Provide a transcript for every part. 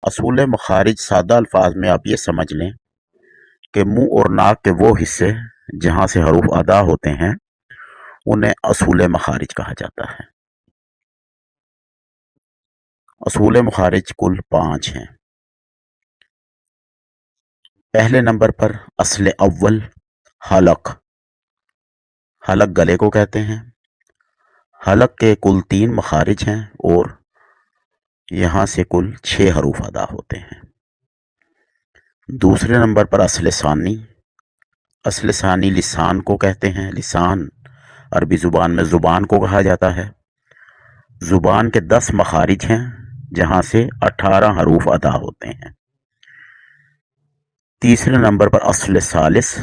اصول مخارج سادہ الفاظ میں آپ یہ سمجھ لیں کہ منہ اور ناک کے وہ حصے جہاں سے حروف ادا ہوتے ہیں انہیں اصول مخارج کہا جاتا ہے۔ اصول مخارج کل 5 ہیں۔ پہلے نمبر پر اصل اول حلق۔ حلق گلے کو کہتے ہیں۔ حلق کے کل 3 مخارج ہیں اور یہاں سے کل 6 حروف ادا ہوتے ہیں۔ دوسرے نمبر پر اصل ثانی۔ اصل ثانی لسان کو کہتے ہیں۔ لسان عربی زبان میں زبان کو کہا جاتا ہے۔ زبان کے 10 مخارج ہیں جہاں سے 18 حروف ادا ہوتے ہیں۔ تیسرے نمبر پر اصل ثالث۔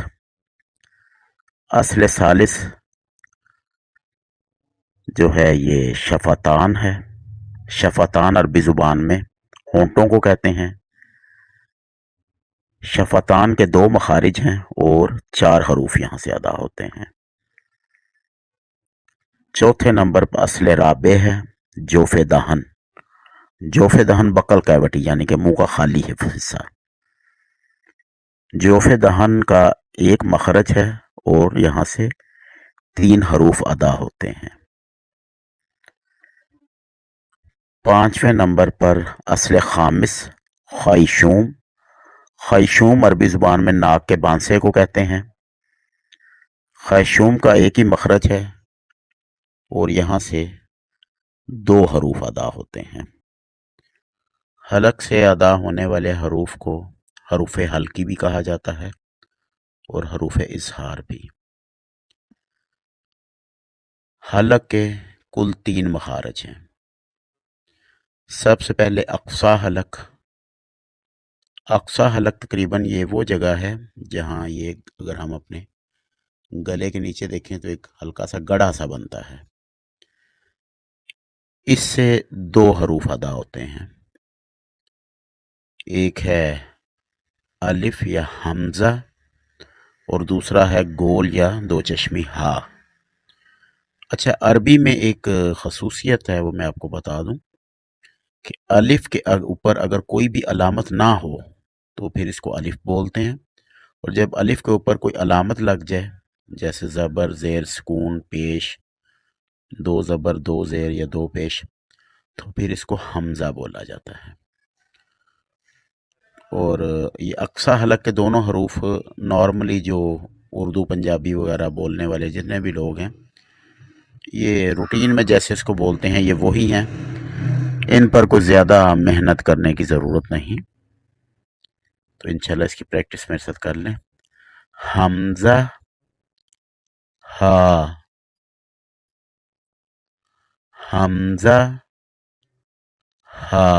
اصل ثالث جو ہے یہ شفتان ہے۔ شفتان عربی زبان میں ہونٹوں کو کہتے ہیں۔ شفتان کے 2 مخارج ہیں اور 4 حروف یہاں سے ادا ہوتے ہیں۔ چوتھے نمبر پر اصل رابع ہے جوف دہن۔ جوف دہن بکل کیوٹی یعنی کہ منہ کا خالی حصہ۔ جوف دہن کا 1 مخرج ہے اور یہاں سے 3 حروف ادا ہوتے ہیں۔ 5ویں نمبر پر اصل خامس خیشوم۔ خیشوم عربی زبان میں ناک کے بانسے کو کہتے ہیں۔ خیشوم کا 1 ہی مخرج ہے اور یہاں سے 2 حروف ادا ہوتے ہیں۔ حلق سے ادا ہونے والے حروف کو حروف حلقی بھی کہا جاتا ہے اور حروف اظہار بھی۔ حلق کے کل 3 مخارج ہیں۔ سب سے پہلے اقصی حلق۔ اقصی حلق تقریباً یہ وہ جگہ ہے جہاں یہ اگر ہم اپنے گلے کے نیچے دیکھیں تو ایک ہلکا سا گڑھا سا بنتا ہے۔ اس سے 2 حروف ادا ہوتے ہیں۔ ایک ہے الف یا حمزہ اور دوسرا ہے گول یا 2 چشمی ہا۔ اچھا، عربی میں ایک خصوصیت ہے وہ میں آپ کو بتا دوں کہ الف کے اوپر اگر کوئی بھی علامت نہ ہو تو پھر اس کو الف بولتے ہیں، اور جب الف کے اوپر کوئی علامت لگ جائے جیسے زبر زیر سکون پیش 2 زبر 2 زیر یا 2 پیش تو پھر اس کو حمزہ بولا جاتا ہے۔ اور یہ اقصی حلق کے دونوں حروف نارملی جو اردو پنجابی وغیرہ بولنے والے جتنے بھی لوگ ہیں یہ روٹین میں جیسے اس کو بولتے ہیں یہ وہی ہیں، ان پر کوئی زیادہ محنت کرنے کی ضرورت نہیں۔ تو انشاءاللہ اس کی پریکٹس میرے ساتھ کر لیں۔ حمزہ ہا، حمزہ ہا۔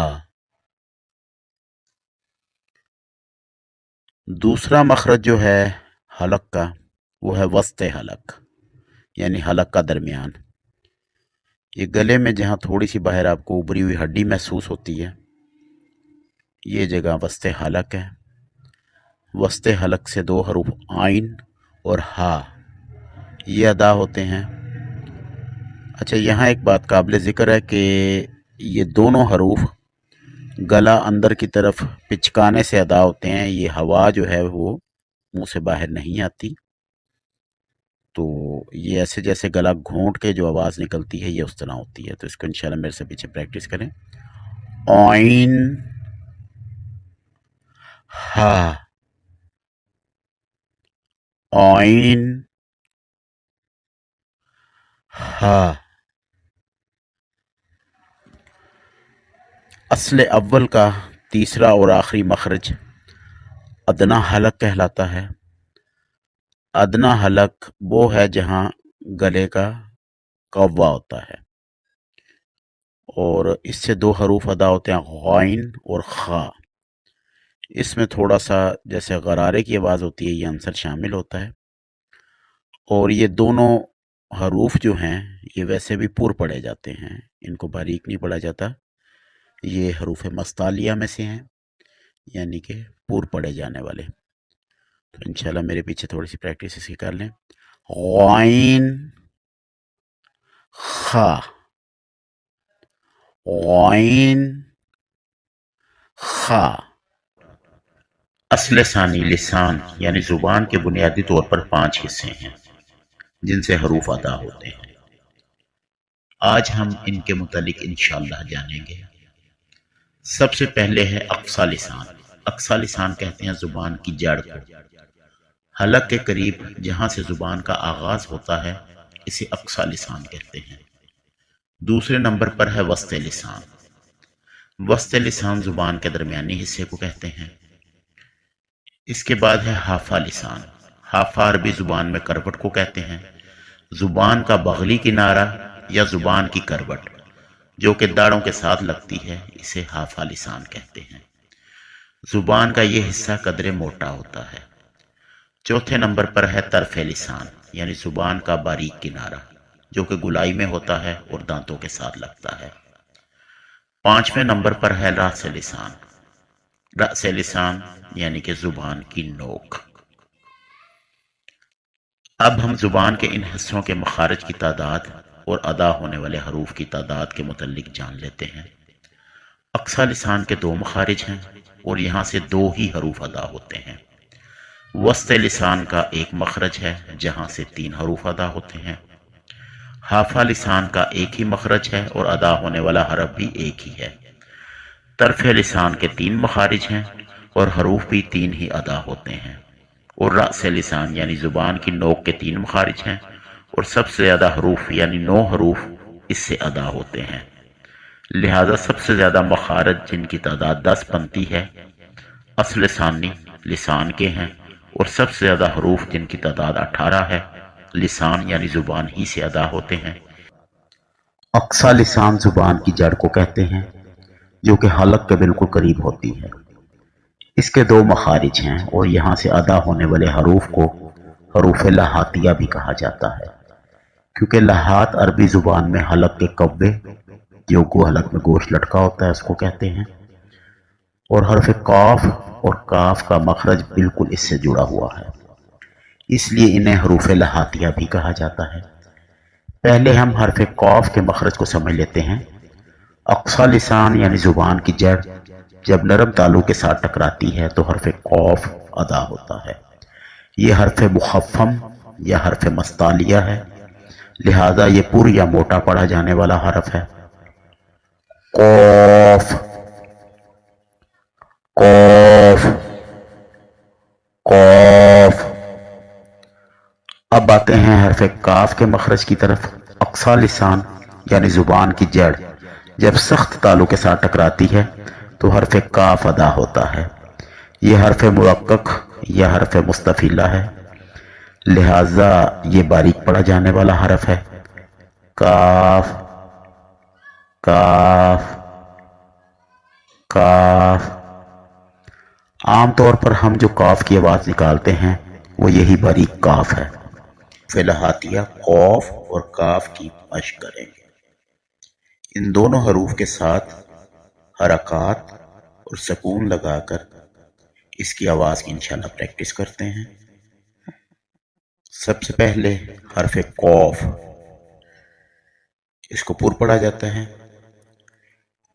دوسرا مخرج جو ہے حلق کا وہ ہے وسط حلق یعنی حلق کا درمیان۔ یہ گلے میں جہاں تھوڑی سی باہر آپ کو ابری ہوئی ہڈی محسوس ہوتی ہے یہ جگہ وسط حلق ہے۔ وسط حلق سے 2 حروف عین اور ہا یہ ادا ہوتے ہیں۔ اچھا، یہاں ایک بات قابل ذکر ہے کہ یہ دونوں حروف گلا اندر کی طرف پچکانے سے ادا ہوتے ہیں۔ یہ ہوا جو ہے وہ منہ سے باہر نہیں آتی، تو یہ ایسے جیسے گلا گھونٹ کے جو آواز نکلتی ہے یہ اس طرح ہوتی ہے۔ تو اس کو انشاءاللہ میرے سے پیچھے پریکٹس کریں۔ عین ہا، عین ہا۔ اصل اول کا تیسرا اور آخری مخرج ادنا حلق کہلاتا ہے۔ ادنا حلق وہ ہے جہاں گلے کا قوا ہوتا ہے اور اس سے 2 حروف ادا ہوتے ہیں غائن اور خا۔ اس میں تھوڑا سا جیسے غرارے کی آواز ہوتی ہے یہ عنصر شامل ہوتا ہے، اور یہ دونوں حروف جو ہیں یہ ویسے بھی پر پڑھے جاتے ہیں، ان کو باریک نہیں پڑھا جاتا۔ یہ حروف مستعلیہ میں سے ہیں یعنی کہ پر پڑھے جانے والے۔ تو انشاءاللہ میرے پیچھے تھوڑی سی پریکٹس اس کی کر لیں۔ غائن خا، غائن خا اصل ثانی لسان یعنی زبان کے بنیادی طور پر 5 حصے ہیں جن سے حروف ادا ہوتے ہیں۔ آج ہم ان کے متعلق انشاءاللہ جانیں گے۔ سب سے پہلے ہے اقصی لسان۔ اقصی لسان کہتے ہیں زبان کی جڑ کو۔ حلق کے قریب جہاں سے زبان کا آغاز ہوتا ہے اسے اقصی لسان کہتے ہیں۔ دوسرے نمبر پر ہے وسط لسان۔ وسط لسان زبان کے درمیانی حصے کو کہتے ہیں۔ اس کے بعد ہے حافہ لسان۔ حافہ عربی زبان میں کروٹ کو کہتے ہیں۔ زبان کا بغلی کنارہ یا زبان کی کروٹ جو کہ داڑھوں کے ساتھ لگتی ہے اسے حافہ لسان کہتے ہیں۔ زبان کا یہ حصہ قدرے موٹا ہوتا ہے۔ چوتھے نمبر پر ہے طرف لسان یعنی زبان کا باریک کنارہ جو کہ گلائی میں ہوتا ہے اور دانتوں کے ساتھ لگتا ہے۔ پانچویں نمبر پر ہے رأس لسان۔ رأس لسان یعنی کہ زبان کی نوک۔ اب ہم زبان کے ان حصوں کے مخارج کی تعداد اور ادا ہونے والے حروف کی تعداد کے متعلق جان لیتے ہیں۔ اقصی لسان کے 2 مخارج ہیں اور یہاں سے 2 ہی حروف ادا ہوتے ہیں۔ وسط لسان کا 1 مخرج ہے جہاں سے 3 حروف ادا ہوتے ہیں۔ حافہ لسان کا 1 ہی مخرج ہے اور ادا ہونے والا حرف بھی 1 ہی ہے۔ طرف لسان کے 3 مخارج ہیں اور حروف بھی 3 ہی ادا ہوتے ہیں۔ اور رأس لسان یعنی زبان کی نوک کے 3 مخارج ہیں اور سب سے زیادہ حروف یعنی 9 حروف اس سے ادا ہوتے ہیں۔ لہذا سب سے زیادہ مخارج جن کی تعداد 10 بنتی ہے اصل ثانی لسان کے ہیں اور سب سے زیادہ حروف جن کی تعداد 18 ہے لسان یعنی زبان ہی سے ادا ہوتے ہیں۔ اقصی لسان زبان کی جڑ کو کہتے ہیں جو کہ حلق کے بالکل قریب ہوتی ہے۔ اس کے 2 مخارج ہیں اور یہاں سے ادا ہونے والے حروف کو حروف لہاتیہ بھی کہا جاتا ہے کیونکہ لہات عربی زبان میں حلق کے قوے جو کو حلق میں گوشت لٹکا ہوتا ہے اس کو کہتے ہیں، اور حرف قاف اور کاف کا مخرج بالکل اس سے جڑا ہوا ہے، اس لیے انہیں حروف لہاتیہ بھی کہا جاتا ہے۔ پہلے ہم حرف قاف کے مخرج کو سمجھ لیتے ہیں۔ اقصی لسان یعنی زبان کی جڑ جب نرم تالو کے ساتھ ٹکراتی ہے تو حرف قاف ادا ہوتا ہے۔ یہ حرف مخفم یا حرف مستعلیہ ہے، لہذا یہ پر یا موٹا پڑھا جانے والا حرف ہے۔ قاف قاف قاف۔ اب آتے ہیں حرف کاف کے مخرج کی طرف۔ اقصی لسان یعنی زبان کی جڑ جب سخت تالو کے ساتھ ٹکراتی ہے تو حرف کاف ادا ہوتا ہے۔ یہ حرف مرقق یا حرف مستفیلہ ہے، لہذا یہ باریک پڑھا جانے والا حرف ہے۔ کاف کاف کاف۔ عام طور پر ہم جو کاف کی آواز نکالتے ہیں وہ یہی باریک کاف ہے۔ فی لہاتیہ قاف اور کاف کی مشق کریں گے۔ ان دونوں حروف کے ساتھ حرکات اور سکون لگا کر اس کی آواز کی انشاءاللہ پریکٹس کرتے ہیں۔ سب سے پہلے حرف قاف، اس کو پر پڑھا جاتا ہے۔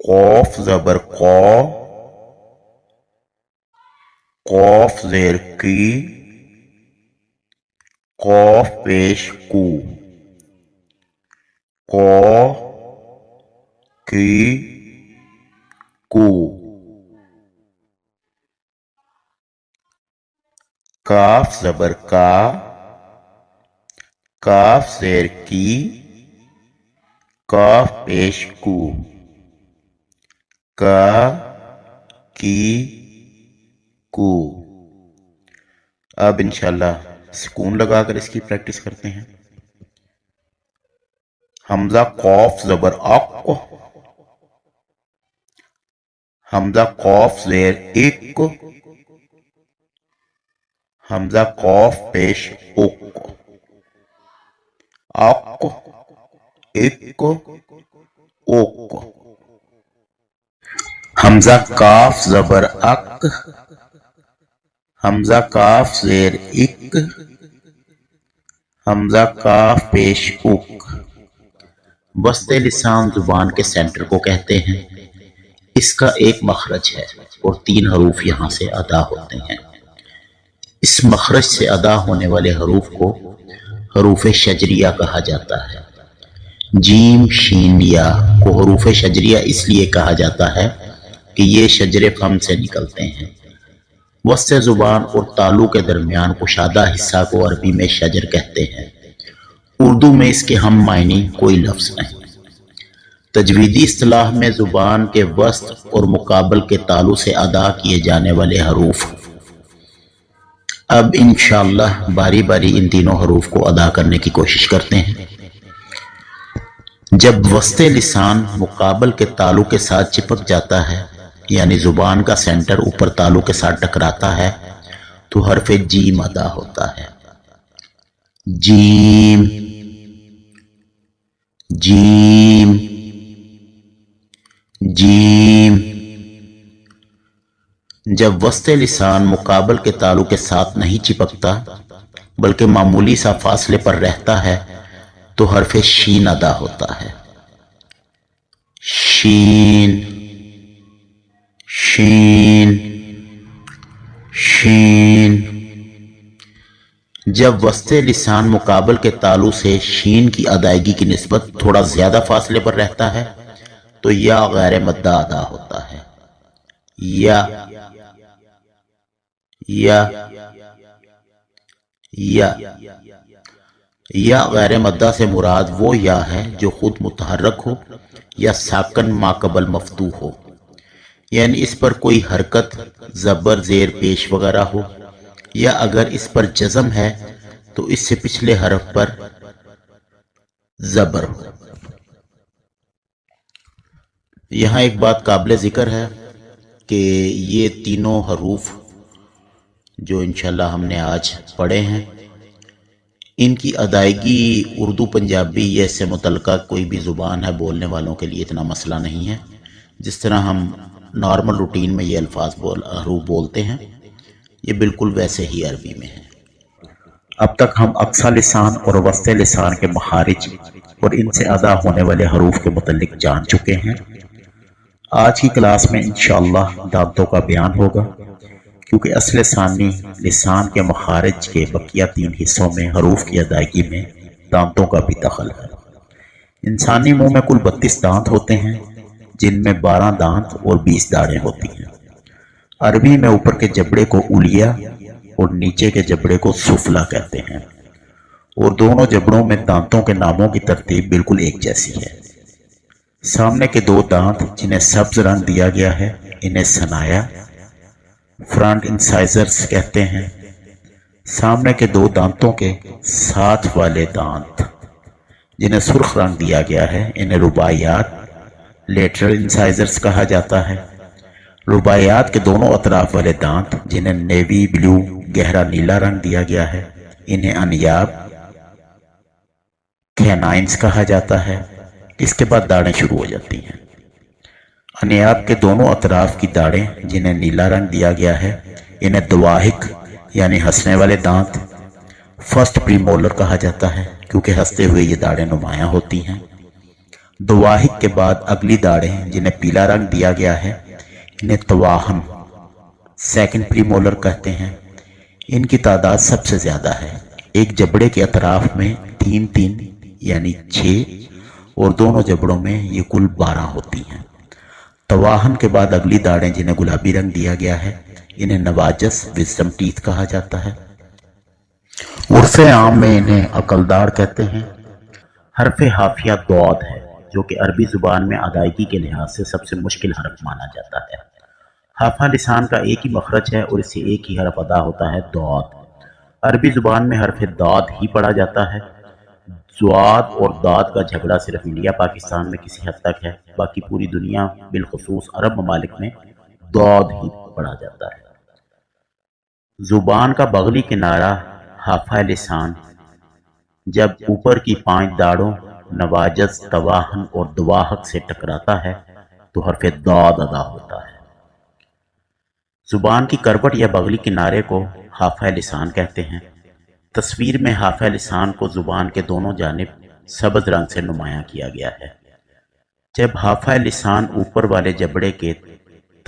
قاف زبر قا، قاف زیر کی، قاف پیش کو، قا کی کو، کاف زبر کا، کاف زیر کی، کاف پیش کو، کا کی کو۔ اب انشاءاللہ سکون لگا کر اس کی پریکٹس کرتے ہیں۔ حمزہ قاف زبر اق، حمزہ قاف زیر اک، حمزہ قاف پیش اک، اق اک اوک۔ حمزہ کاف زبر اک، حمزہ کاف زیر اک، حمزہ کاف پیش اک۔ وسط لسان زبان کے سینٹر کو کہتے ہیں۔ اس کا 1 مخرج ہے اور 3 حروف یہاں سے ادا ہوتے ہیں۔ اس مخرج سے ادا ہونے والے حروف کو حروف شجریہ کہا جاتا ہے۔ جیم، شین، یا کو حروف شجریہ اس لیے کہا جاتا ہے کہ یہ شجر فم سے نکلتے ہیں۔ وسط زبان اور تالو کے درمیان کشادہ حصہ کو عربی میں شجر کہتے ہیں۔ اردو میں اس کے ہم معنی کوئی لفظ نہیں۔ تجویدی اصطلاح میں زبان کے وسط اور مقابل کے تالو سے ادا کیے جانے والے حروف۔ اب انشاءاللہ باری باری ان تینوں حروف کو ادا کرنے کی کوشش کرتے ہیں۔ جب وسط لسان مقابل کے تالو کے ساتھ چپک جاتا ہے، یعنی زبان کا سینٹر اوپر تالو کے ساتھ ٹکراتا ہے، تو حرف جیم ادا ہوتا ہے۔ جیم، جیم، جیم۔ جب وسط لسان مقابل کے تالو کے ساتھ نہیں چپکتا بلکہ معمولی سا فاصلے پر رہتا ہے تو حرف شین ادا ہوتا ہے۔ شین، شین، شین۔ جب وسط لسان مقابل کے تالو سے شین کی ادائیگی کی نسبت تھوڑا زیادہ فاصلے پر رہتا ہے تو یا غیر مدہ ادا ہوتا ہے۔ یا، یا، یا۔ یا غیر مدہ سے مراد وہ یا ہے جو خود متحرک ہو یا ساکن ماقبل مفتوح ہو، یعنی اس پر کوئی حرکت، زبر، زیر پیش وغیرہ ہو، یا اگر اس پر جزم ہے تو اس سے پچھلے حرف پر زبر ہو۔ یہاں ایک بات قابل ذکر ہے کہ یہ تینوں حروف جو انشاءاللہ ہم نے آج پڑھے ہیں، ان کی ادائیگی اردو، پنجابی یا اس سے متعلقہ کوئی بھی زبان ہے بولنے والوں کے لیے اتنا مسئلہ نہیں ہے۔ جس طرح ہم نارمل روٹین میں یہ الفاظ حروف بولتے ہیں، یہ بالکل ویسے ہی عربی میں ہے۔ اب تک ہم اقصی لسان اور وسط لسان کے مخارج اور ان سے ادا ہونے والے حروف کے متعلق جان چکے ہیں۔ آج کی کلاس میں انشاءاللہ دانتوں کا بیان ہوگا، کیونکہ اصل ثانی لسان کے مخارج کے بقیہ 3 حصوں میں حروف کی ادائیگی میں دانتوں کا بھی دخل ہے۔ انسانی منہ میں کل 32 دانت ہوتے ہیں، جن میں 12 دانت اور 20 داڑیں ہوتی ہیں۔ عربی میں اوپر کے جبڑے کو اولیا اور نیچے کے جبڑے کو سفلا کہتے ہیں، اور دونوں جبڑوں میں دانتوں کے ناموں کی ترتیب بالکل ایک جیسی ہے۔ سامنے کے 2 دانت جنہیں سبز رنگ دیا گیا ہے، انہیں ثنایا، فرنٹ انسائزرز کہتے ہیں۔ سامنے کے 2 دانتوں کے ساتھ والے دانت جنہیں سرخ رنگ دیا گیا ہے، انہیں رباعیات، لیٹرل انسائزرز کہا جاتا ہے۔ رباعیات کے دونوں اطراف والے دانت جنہیں نیوی بلو گہرا نیلا رنگ دیا گیا ہے، انہیں انیاب، کینائنز کہا جاتا ہے۔ اس کے بعد داڑیں شروع ہو جاتی ہیں۔ انیاب کے دونوں اطراف کی داڑیں جنہیں نیلا رنگ دیا گیا ہے، انہیں دواحق یعنی ہنسنے والے دانت، فرسٹ پری مولر کہا جاتا ہے، کیونکہ ہنستے ہوئے یہ داڑیں نمایاں ہوتی ہیں۔ دواحق کے بعد اگلی داڑیں جنہیں پیلا رنگ دیا گیا ہے، انہیں تواہن، سیکنڈ پری مولر کہتے ہیں۔ ان کی تعداد سب سے زیادہ ہے۔ ایک جبڑے کے اطراف میں 3 یعنی 6 اور دونوں جبڑوں میں یہ کل 12 ہوتی ہیں۔ تواہن کے بعد اگلی داڑیں جنہیں گلابی رنگ دیا گیا ہے، انہیں نواجس، وزڈم ٹیتھ کہا جاتا ہے۔ عرف عام میں انہیں عقلدار کہتے ہیں۔ حرف حافیہ ضاد ہے، جو کہ عربی زبان میں ادائیگی کے لحاظ سے سب سے مشکل حرف مانا جاتا ہے۔ حافہ لسان کا ایک ہی مخرج ہے اور اس سے ایک ہی حرف ادا ہوتا ہے، ضاد۔ عربی زبان میں حرف ضاد ہی پڑھا جاتا ہے۔ ضاد اور ضاد کا جھگڑا صرف انڈیا پاکستان میں کسی حد تک ہے، باقی پوری دنیا بالخصوص عرب ممالک میں ضاد ہی پڑھا جاتا ہے۔ زبان کا بغلی کنارہ حافہ لسان جب اوپر کی 5 داڑوں نواجز، تواہن اور دواحق سے ٹکراتا ہے تو حرف ضاد ادا ہوتا ہے۔ زبان کی کروٹ یا بغلی کنارے کو حافہ لسان کہتے ہیں۔ تصویر میں حافہ لسان کو زبان کے دونوں جانب سبز رنگ سے نمایاں کیا گیا ہے۔ جب حافہ لسان اوپر والے جبڑے کے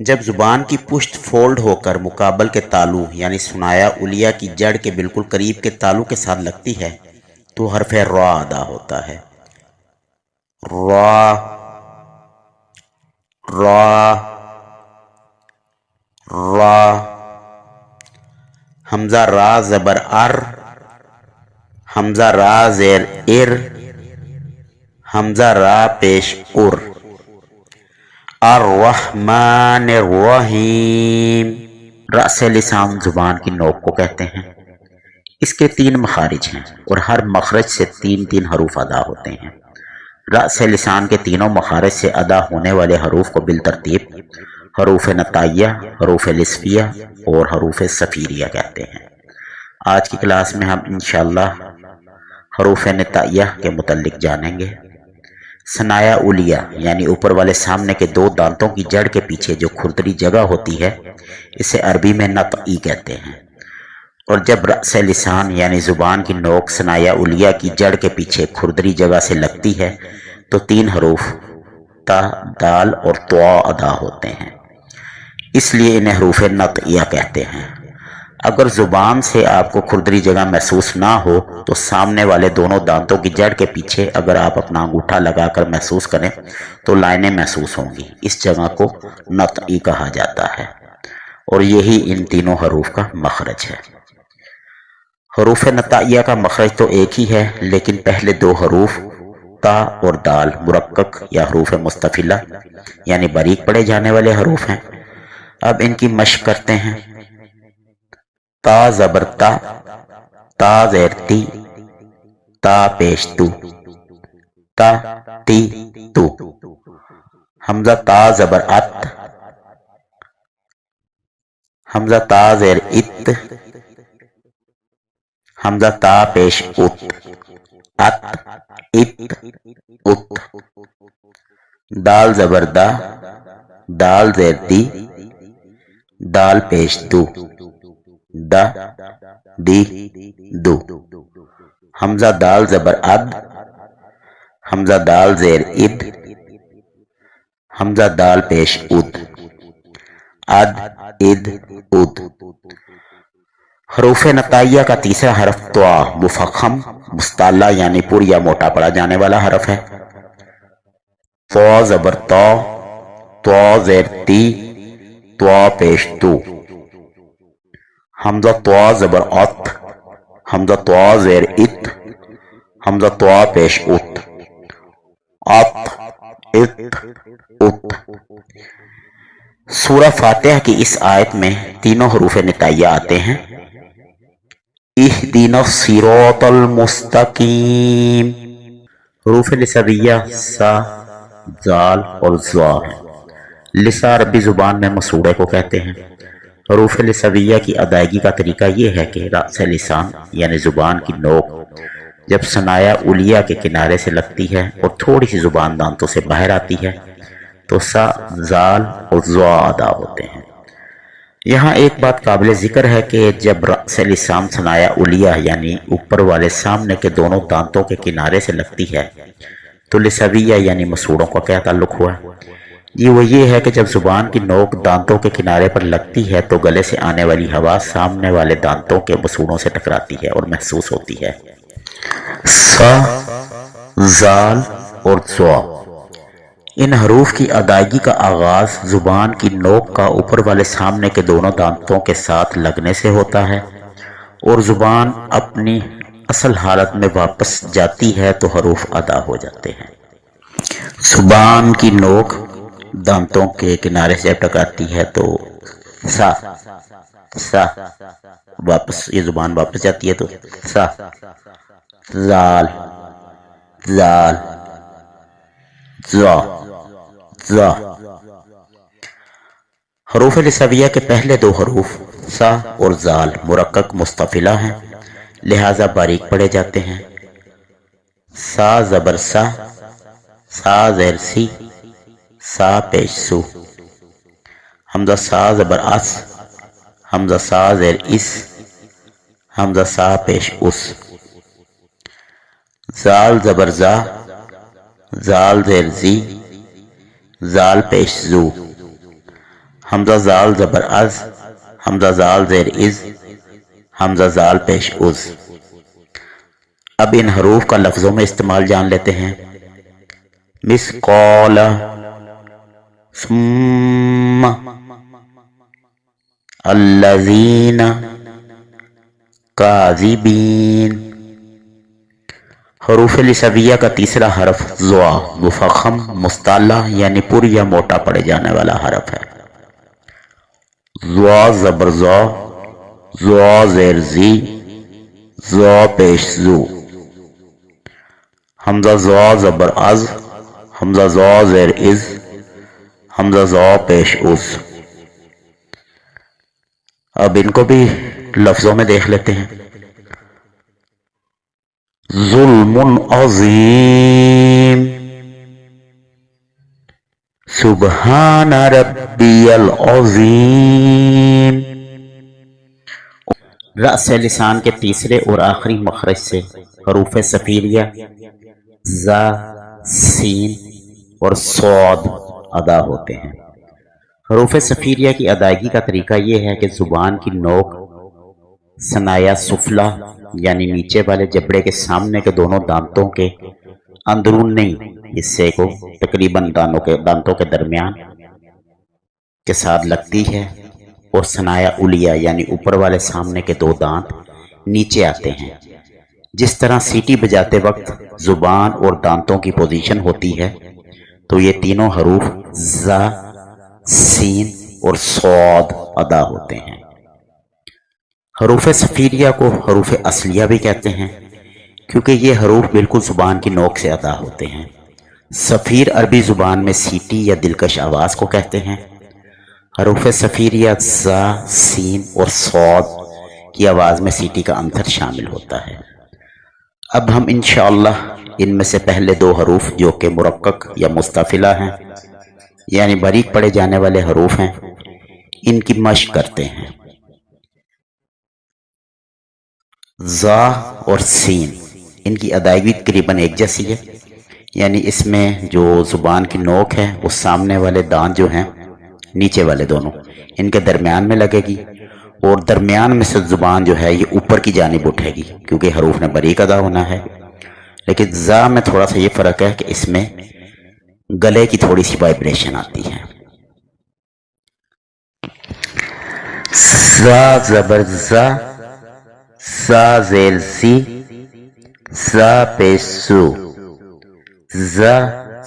جب زبان کی پشت فولڈ ہو کر مقابل کے تالو یعنی ثنایا الیہ کی جڑ کے بالکل قریب کے تالو کے ساتھ لگتی ہے تو حرف را ادا ہوتا ہے۔ را، را، را۔ حمزہ را زبر ار، حمزہ را زیر ار، حمزہ را پیش ار۔ الرحمن الرحیم۔ رأس لسان زبان کی نوک کو کہتے ہیں۔ اس کے 3 مخارج ہیں اور ہر مخرج سے 3 حروف ادا ہوتے ہیں۔ رأس لسان کے تینوں مخارج سے ادا ہونے والے حروف کو بالترتیب حروف نطائیہ، حروف لسفیہ اور حروف صفیریہ کہتے ہیں۔ آج کی کلاس میں ہم انشاءاللہ حروف نطائیہ کے متعلق جانیں گے۔ ثنایا الیہ یعنی اوپر والے سامنے کے 2 دانتوں کی جڑ کے پیچھے جو کھردری جگہ ہوتی ہے اسے عربی میں نطعی کہتے ہیں، اور جب رأس لسان یعنی زبان کی نوک ثنایا الیہ کی جڑ کے پیچھے کھردری جگہ سے لگتی ہے تو 3 حروف تا، دال اور طا ادا ہوتے ہیں، اس لیے انہیں حروف نطعیہ کہتے ہیں۔ اگر زبان سے آپ کو کھردری جگہ محسوس نہ ہو تو سامنے والے دونوں دانتوں کی جڑ کے پیچھے اگر آپ اپنا انگوٹھا لگا کر محسوس کریں تو لائنیں محسوس ہوں گی۔ اس جگہ کو نطعی کہا جاتا ہے اور یہی ان تینوں حروف کا مخرج ہے۔ حروف نطائیہ کا مخرج تو ایک ہی ہے، لیکن پہلے 2 حروف تا اور دال مرقق یا حروف مستفلہ یعنی باریک پڑھے جانے والے حروف ہیں۔ اب ان کی مشق کرتے ہیں۔ تا زبر تا، تا زیر تی، تا پیش تو، تا تی تو۔ حمزہ تا زبر ات، حمزہ تا زیر ات، حمزہ تا پیش ات، ات، ات، ات۔ دال زبر دا، دال زیر دی، دال پیش دو، دا، دی، دو۔ حمزہ دال زبر اد، حمزہ دال زیر اد، حمزہ دال پیش اد، اد، اد، اد۔ حروف نطائیہ کا تیسرا حرف طا مفخم مستعلا یعنی پر یا موٹا پڑا جانے والا حرف ہے۔ طا زبر طا، طا زیر تی، طا پیش تو۔ حمزہ طا زبر ات، حمزہ طا زیر ات، حمزہ طا پیش ات، ات، ات، ات۔ سورہ فاتحہ کی اس آیت میں تینوں حروف نطائیہ آتے ہیں۔ اہدنا الصراط المستقیم۔ حروف لسویہ سا، زال اور زا ہیں۔ لسا عربی زبان میں مسوڑے کو کہتے ہیں۔ حروف لسویہ کی ادائیگی کا طریقہ یہ ہے کہ رأس لسان یعنی زبان کی نوک جب ثنایا الیہ کے کنارے سے لگتی ہے اور تھوڑی سی زبان دانتوں سے باہر آتی ہے تو سا، زال اور زا ادا ہوتے ہیں۔ یہاں ایک بات قابل ذکر ہے کہ جب رأس لسان ثنایا الیہ یعنی اوپر والے سامنے کے دونوں دانتوں کے کنارے سے لگتی ہے تو لسویہ یعنی مسوڑوں کا کیا تعلق ہوا؟ جی وہ یہ ہے کہ جب زبان کی نوک دانتوں کے کنارے پر لگتی ہے تو گلے سے آنے والی ہوا سامنے والے دانتوں کے مسوڑوں سے ٹکراتی ہے اور محسوس ہوتی ہے۔ سا، زال اور زا، ان حروف کی ادائیگی کا آغاز زبان کی نوک کا اوپر والے سامنے کے دونوں دانتوں کے ساتھ لگنے سے ہوتا ہے اور زبان اپنی اصل حالت میں واپس جاتی ہے تو حروف ادا ہو جاتے ہیں۔ زبان کی نوک دانتوں کے کنارے سے ٹکراتی ہے تو سا، سا، واپس یہ زبان واپس جاتی ہے تو سا، زال، زال، زا، زا۔ حروف لسویہ کے پہلے 2 حروف سا اور زال مرقق مستفلہ ہیں لہذا باریک پڑھے جاتے ہیں۔ سا زبر سا، سا زیر سی، سا پیش سو۔ حمزہ سا زبر اس، حمزہ سا زیر اس، حمزہ سا پیش اس۔ زال زبر زا، زال زیر زی، زال پیش زو۔ حمزہ زال زبر از، حمزہ زال زیر از، حمزہ زال پیش از۔ اب ان حروف کا لفظوں میں استعمال جان لیتے ہیں۔ مسقال، ثم، الذین، کاذبین۔ حروف لسویہ کا تیسرا حرف ضا مفخم مستعلی یعنی پر یا موٹا پڑے جانے والا حرف ہے۔ ضا زبر ضا، ضا زیر زی، ضا پیش زو۔ حمزہ ضا زبر از، حمزہ ضا زیر از، حمزہ ضا پیش از۔ اب ان کو بھی لفظوں میں دیکھ لیتے ہیں۔ ظلم عظیم، سبحان ربی العظیم۔ رأس لسان کے تیسرے اور آخری مخرج سے حروف صفیریہ ز، سین اور صاد ادا ہوتے ہیں۔ حروف صفیریہ کی ادائیگی کا طریقہ یہ ہے کہ زبان کی نوک ثنایا سفلی یعنی نیچے والے جبڑے کے سامنے کے دونوں دانتوں کے اندرونی حصے کو تقریباً دانتوں کے درمیان کے ساتھ لگتی ہے، اور ثنایا علیا یعنی اوپر والے سامنے کے دو دانت نیچے آتے ہیں۔ جس طرح سیٹی بجاتے وقت زبان اور دانتوں کی پوزیشن ہوتی ہے تو یہ تینوں حروف ز، سین اور صاد ادا ہوتے ہیں۔ حروف صفیریہ کو حروف اصلیہ بھی کہتے ہیں کیونکہ یہ حروف بالکل زبان کی نوک سے ادا ہوتے ہیں۔ صفیر عربی زبان میں سیٹی یا دلکش آواز کو کہتے ہیں۔ حروف صفیریہ ز، سین اور صاد کی آواز میں سیٹی کا عنصر شامل ہوتا ہے۔ اب ہم انشاءاللہ ان میں سے پہلے دو حروف جو کہ مرقق یا مستفلہ ہیں یعنی باریک پڑے جانے والے حروف ہیں ان کی مشق کرتے ہیں۔ ز اور سین ان کی ادائیگی تقریباً ایک جیسی ہے، یعنی اس میں جو زبان کی نوک ہے وہ سامنے والے دانت جو ہیں نیچے والے دونوں ان کے درمیان میں لگے گی، اور درمیان میں سے زبان جو ہے یہ اوپر کی جانب اٹھے گی کیونکہ حروف نے باریک ادا ہونا ہے۔ لیکن ز میں تھوڑا سا یہ فرق ہے کہ اس میں گلے کی تھوڑی سی وائبریشن آتی ہے۔ ز زبر ز، ز زیر زی، ز پیش زو، ز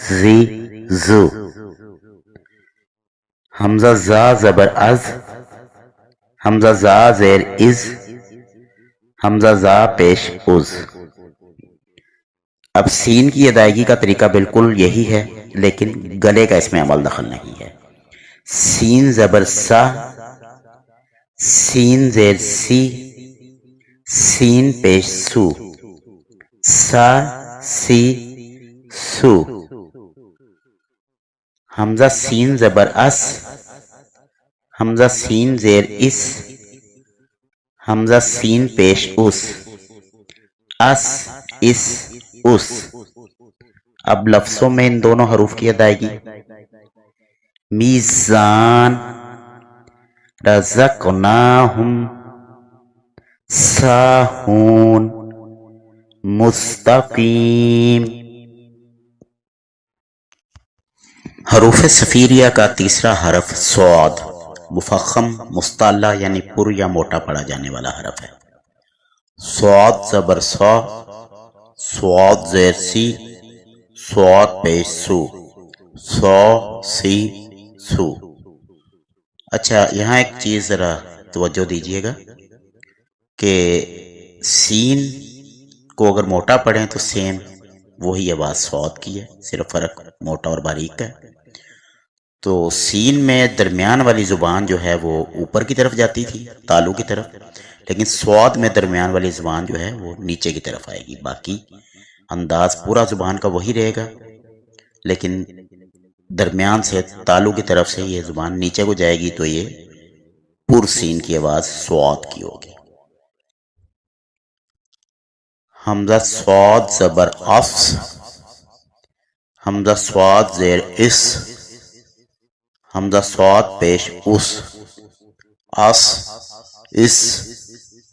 زی زو۔ حمزہ ز زبر از، حمزہ ز زیر از، حمزہ ز پیش از۔ اب سین کی ادائیگی کا طریقہ بالکل یہی ہے لیکن گلے کا اس میں عمل دخل نہیں ہے۔ سین زبر سا، سین زیر سی، سین پیش سو، سا سی سو۔ حمزہ سین زبر اس، حمزہ سین زیر اس، حمزہ سین پیش اس، اس اس اس۔ اب لفظوں میں ان دونوں حروف کی ادائیگی۔ میزان، رزقناہم، ساہون، مستقیم۔ حروف صفیریہ کا تیسرا حرف صاد مفخم مستعلی یعنی پر یا موٹا پڑا جانے والا حرف ہے۔ صاد زبر صا، صاد زیر سی، صاد پیش سو، صا سی سو۔ اچھا یہاں ایک چیز ذرا توجہ دیجیے گا کہ سین کو اگر موٹا پڑھیں تو سیم وہی آواز صاد کی ہے، صرف فرق موٹا اور باریک ہے۔ تو سین میں درمیان والی زبان جو ہے وہ اوپر کی طرف جاتی تھی تالو کی طرف، لیکن صاد میں درمیان والی زبان جو ہے وہ نیچے کی طرف آئے گی۔ باقی انداز پورا زبان کا وہی رہے گا لیکن درمیان سے تالو کی طرف سے یہ زبان نیچے کو جائے گی تو یہ پر سین کی آواز صاد کی ہوگی۔ حمزہ صاد زبر اس، حمزہ صاد زیر اس، حمزہ صاد پیش اس، اس، اس،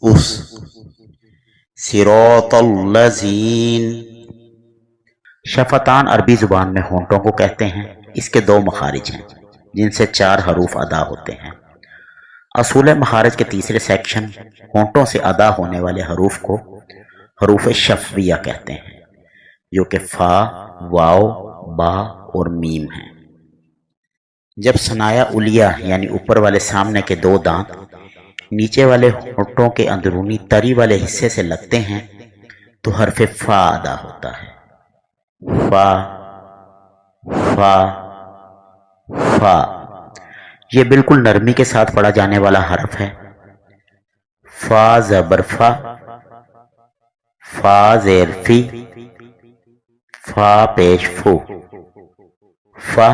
اس، صراط الذین۔ شفتان عربی زبان میں ہونٹوں کو کہتے ہیں۔ اس کے 2 مخارج ہیں جن سے 4 حروف ادا ہوتے ہیں۔ اصول مخارج کے تیسرے سیکشن ہونٹوں سے ادا ہونے والے حروف کو حروف شفویہ کہتے ہیں، جو کہ فا، واو، با اور میم ہیں۔ جب ثنایا علیہ یعنی اوپر والے سامنے کے 2 دانت نیچے والے ہونٹوں کے اندرونی تری والے حصے سے لگتے ہیں تو حرف فا ادا ہوتا ہے۔ فا، فا، فا، یہ بالکل نرمی کے ساتھ پڑھا جانے والا حرف ہے۔ فا زبر فا، فا زیر فی، فا پیش فو، فا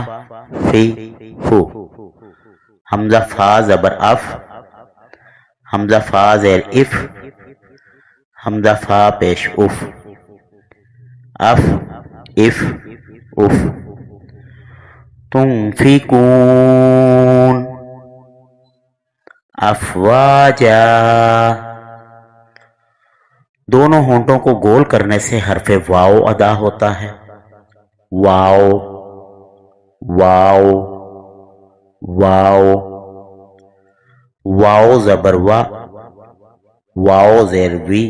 فی فو۔ حمزہ فا زبر اف، حمزہ فا زیر اف، حمزہ فا پیش اف، اف، اف، اف۔ تنفقون، افواجا۔ دونوں ہونٹوں کو گول کرنے سے حرف واو ادا ہوتا ہے۔ واو، واو، واو، واو زبر وا، واو زیر وی،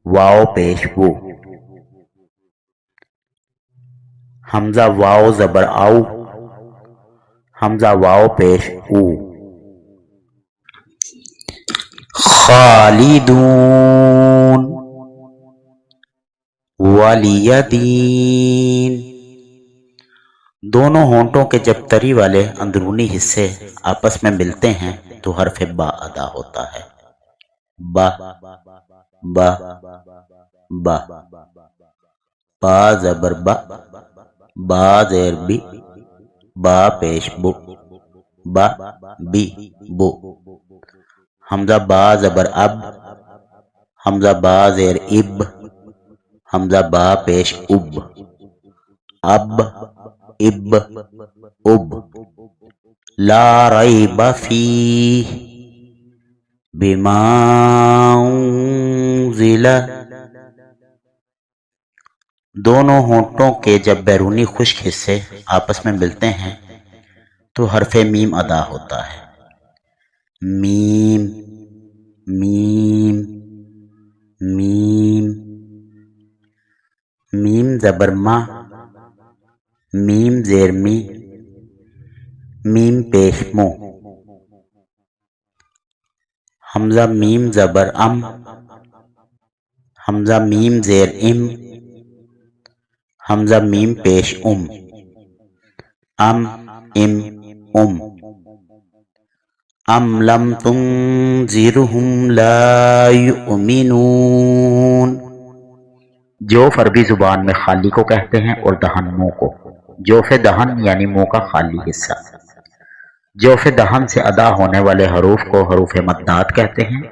واو پیش وو۔ حمزہ واو زبر او، حمزہ واو پیش او۔ خالدون، ولیدین۔ دونوں ہونٹوں کے جب تری والے اندرونی حصے آپس میں ملتے ہیں تو حرف با ادا ہوتا ہے۔ با، با، با، با زبر با، با زیر بی، با پیش بو، با بی بو۔ حمزہ با زبر اب، حمزہ با زیر اب، حمزہ با پیش اب، اب، اب، اب۔ لا ریب فیہ بما انزل۔ دونوں ہونٹوں کے جب بیرونی خشک حصے آپس میں ملتے ہیں تو حرف میم ادا ہوتا ہے۔ میم، میم، میم۔ میم زبر ما، میم زیر می، میم پیش مو۔ حمزہ میم زبر ام، حمزہ میم زیر ام، حمزہ میم پیش ام، ام، ام، ام۔ ام لم تنذرہم لا یؤمنون۔ جوف عربی زبان میں خالی کو کہتے ہیں اور دہن منہ کو۔ جوف دہن یعنی منہ کا خالی حصہ۔ جوف دہن سے ادا ہونے والے حروف کو حروف مدات کہتے ہیں،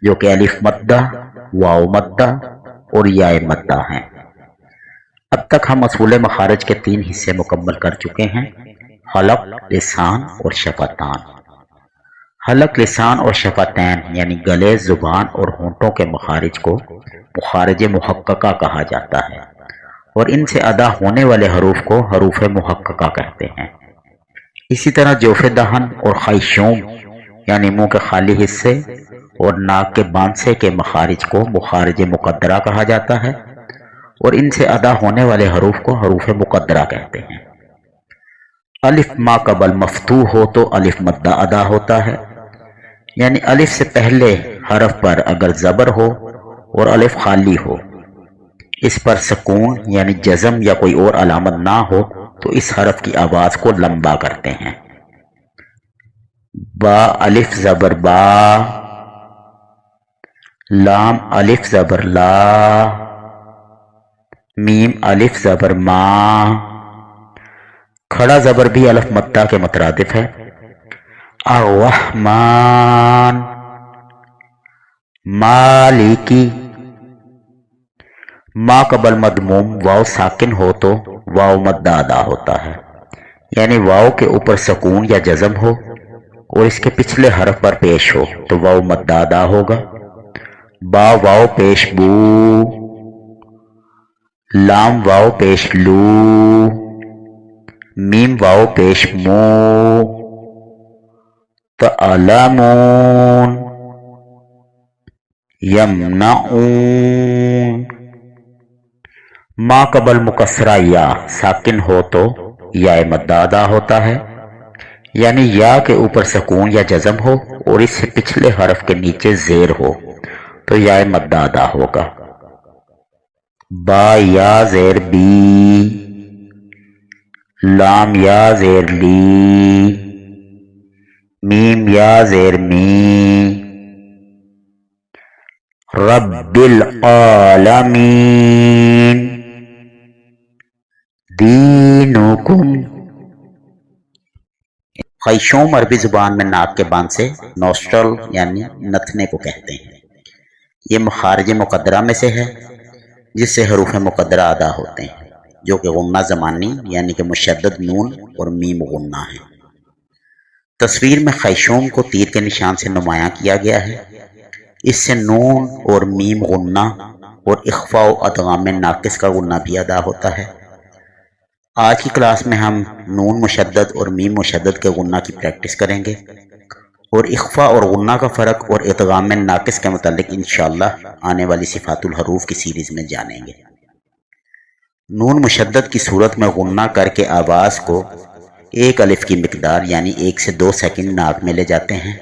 جو کہ الف مدہ، واو مدہ اور یا مدہ ہیں۔ اب تک ہم اصول مخارج کے 3 حصے مکمل کر چکے ہیں: حلق، لسان اور شفتان۔ حلق، لسان اور شفتین یعنی گلے، زبان اور ہونٹوں کے مخارج کو مخارج محققہ کہا جاتا ہے، اور ان سے ادا ہونے والے حروف کو حروف محققہ کہتے ہیں۔ اسی طرح جوف دہن اور خیشوم یعنی منہ کے خالی حصے اور ناک کے بانسے کے مخارج کو مخارج مقدرہ کہا جاتا ہے، اور ان سے ادا ہونے والے حروف کو حروف مقدرہ کہتے ہیں۔ الف ما قبل مفتوح ہو تو الف مدہ ادا ہوتا ہے، یعنی الف سے پہلے حرف پر اگر زبر ہو اور الف خالی ہو، اس پر سکون یعنی جزم یا کوئی اور علامت نہ ہو تو اس حرف کی آواز کو لمبا کرتے ہیں۔ با الف زبر با، لام الف زبر لا، میم الف زبر ما۔ کھڑا زبر بھی الف مدہ کے مترادف ہے۔ الرحمن، مالکی۔ ما قبل مدموم واو ساکن ہو تو واو مدہ ادا ہوتا ہے، یعنی واو کے اوپر سکون یا جزم ہو اور اس کے پچھلے حرف پر پیش ہو تو واو مد ادا ہوگا. با واو پیش بو، لام واو پیش لو، میم واو پیش مو، تعلمون، یمنعون. ما قبل مکسرہ یا ساکن ہو تو یا مد ادا ہوتا ہے، یعنی یا کے اوپر سکون یا جزم ہو اور اس سے پچھلے حرف کے نیچے زیر ہو تو یا مد ادا ہوگا. با یا زیر بی، لام یا زیر لی، میم یا زیر می، رب العالمین، دینکم. خیشوم عربی زبان میں ناک کے باند سے نوسٹرل یعنی نتھنے کو کہتے ہیں. یہ مخارج مقدرہ میں سے ہے جس سے حروف مقدرہ ادا ہوتے ہیں جو کہ غنہ زمانی یعنی کہ مشدد نون اور میم غنہ ہیں. تصویر میں خیشوم کو تیر کے نشان سے نمایاں کیا گیا ہے. اس سے نون اور میم غنہ اور اخفاء و ادغام ناقص کا غنہ بھی ادا ہوتا ہے. آج کی کلاس میں ہم نون مشدد اور میم مشدد کے غنہ کی پریکٹس کریں گے اور اخفاء اور غنہ کا فرق اور ادغام ناقص کے متعلق انشاءاللہ آنے والی صفات الحروف کی سیریز میں جانیں گے. نون مشدد کی صورت میں غنہ کر کے آواز کو ایک الف کی مقدار یعنی 1 سے 2 سیکنڈ ناک میں لے جاتے ہیں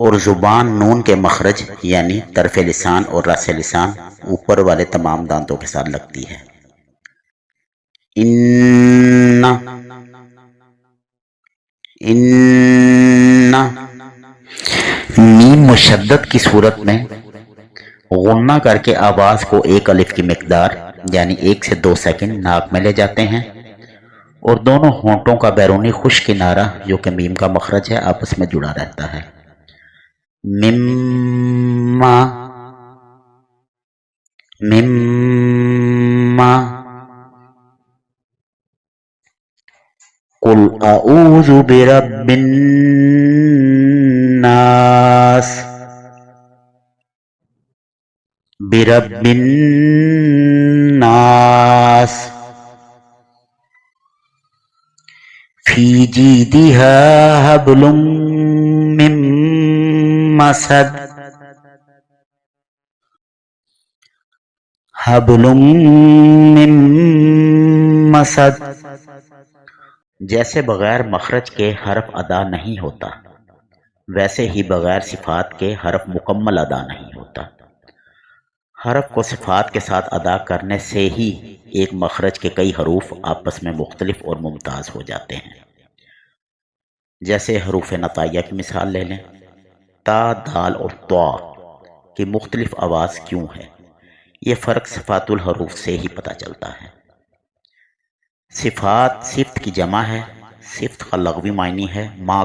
اور زبان نون کے مخرج یعنی طرف لسان اور راس لسان اوپر والے تمام دانتوں کے ساتھ لگتی ہے. ان میم مشدد کی صورت میں غنہ کر کے آواز کو ایک الف کی مقدار یعنی 1 سے 2 سیکنڈ ناک میں لے جاتے ہیں اور دونوں ہونٹوں کا بیرونی خشک کنارہ جو کہ میم کا مخرج ہے آپس میں جڑا رہتا ہے. مما مما، قل اعوذ برب الناس، برب الناس، فی جیدها حبل من مسد، حبل من مسد. جیسے بغیر مخرج کے حرف ادا نہیں ہوتا ویسے ہی بغیر صفات کے حرف مکمل ادا نہیں ہوتا. حرف کو صفات کے ساتھ ادا کرنے سے ہی ایک مخرج کے کئی حروف آپس میں مختلف اور ممتاز ہو جاتے ہیں. جیسے حروف نطائیہ کی مثال لے لیں. تا، دال اور طا کی مختلف آواز کیوں ہے؟ یہ فرق صفات الحروف سے ہی پتہ چلتا ہے. صفات صفت کی جمع ہے. صفت کا لغوی معنی ہے ما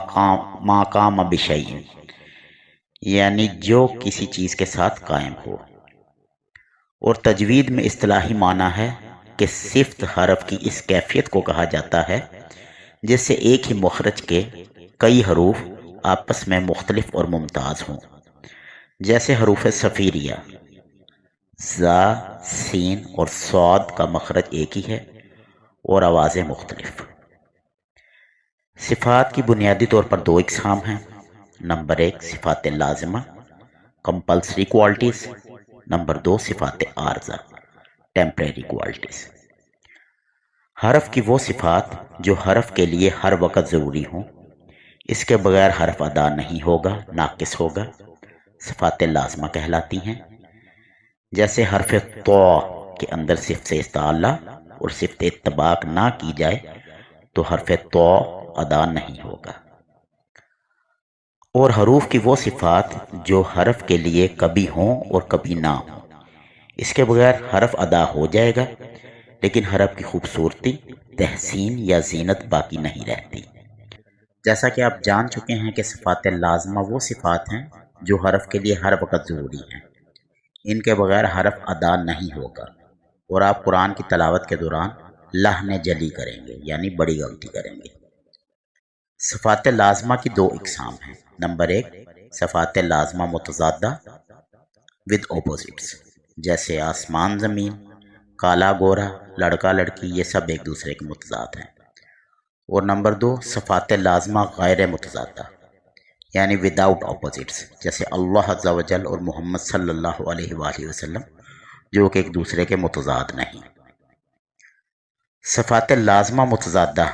قام بشیء یعنی جو کسی چیز کے ساتھ قائم ہو، اور تجوید میں اصطلاحی معنی ہے کہ صفت حرف کی اس کیفیت کو کہا جاتا ہے جس سے ایک ہی مخرج کے کئی حروف آپس میں مختلف اور ممتاز ہوں. جیسے حروف صفیریہ زا، سین اور صاد کا مخرج ایک ہی ہے اور آوازیں مختلف. صفات کی بنیادی طور پر 2 اقسام ہیں. نمبر 1 صفات لازمہ کمپلسری کوالٹیز، نمبر 2 صفات عارضہ ٹیمپریری کوالٹیز. حرف کی وہ صفات جو حرف کے لیے ہر وقت ضروری ہوں، اس کے بغیر حرف ادا نہیں ہوگا، ناقص ہوگا، صفات لازمہ کہلاتی ہیں. جیسے حرف طا کے اندر صفت سے استعلا اور صفت اتباق نہ کی جائے تو حرف طا ادا نہیں ہوگا. اور حروف کی وہ صفات جو حرف کے لیے کبھی ہوں اور کبھی نہ ہوں، اس کے بغیر حرف ادا ہو جائے گا لیکن حرف کی خوبصورتی، تحسین یا زینت باقی نہیں رہتی. جیسا کہ آپ جان چکے ہیں کہ صفات لازمہ وہ صفات ہیں جو حرف کے لیے ہر وقت ضروری ہیں، ان کے بغیر حرف ادا نہیں ہوگا. اور آپ قرآن کی تلاوت کے دوران لحن جلی کریں گے یعنی بڑی غلطی کریں گے۔ صفات لازمہ کی دو اقسام ہیں۔ نمبر ایک، صفات لازمہ متضادہ ود اپوزٹس، جیسے آسمان زمین، کالا گورا، لڑکا لڑکی، یہ سب ایک دوسرے کے متضاد ہیں۔ اور نمبر دو، صفات لازمہ غیر متضادہ یعنی وداؤٹ اپوزٹس، جیسے اللہ عز و جل اور محمد صلی اللہ علیہ وآلہ وسلم، جو کہ ایک دوسرے کے متضاد نہیں۔ صفات لازمہ متضادہ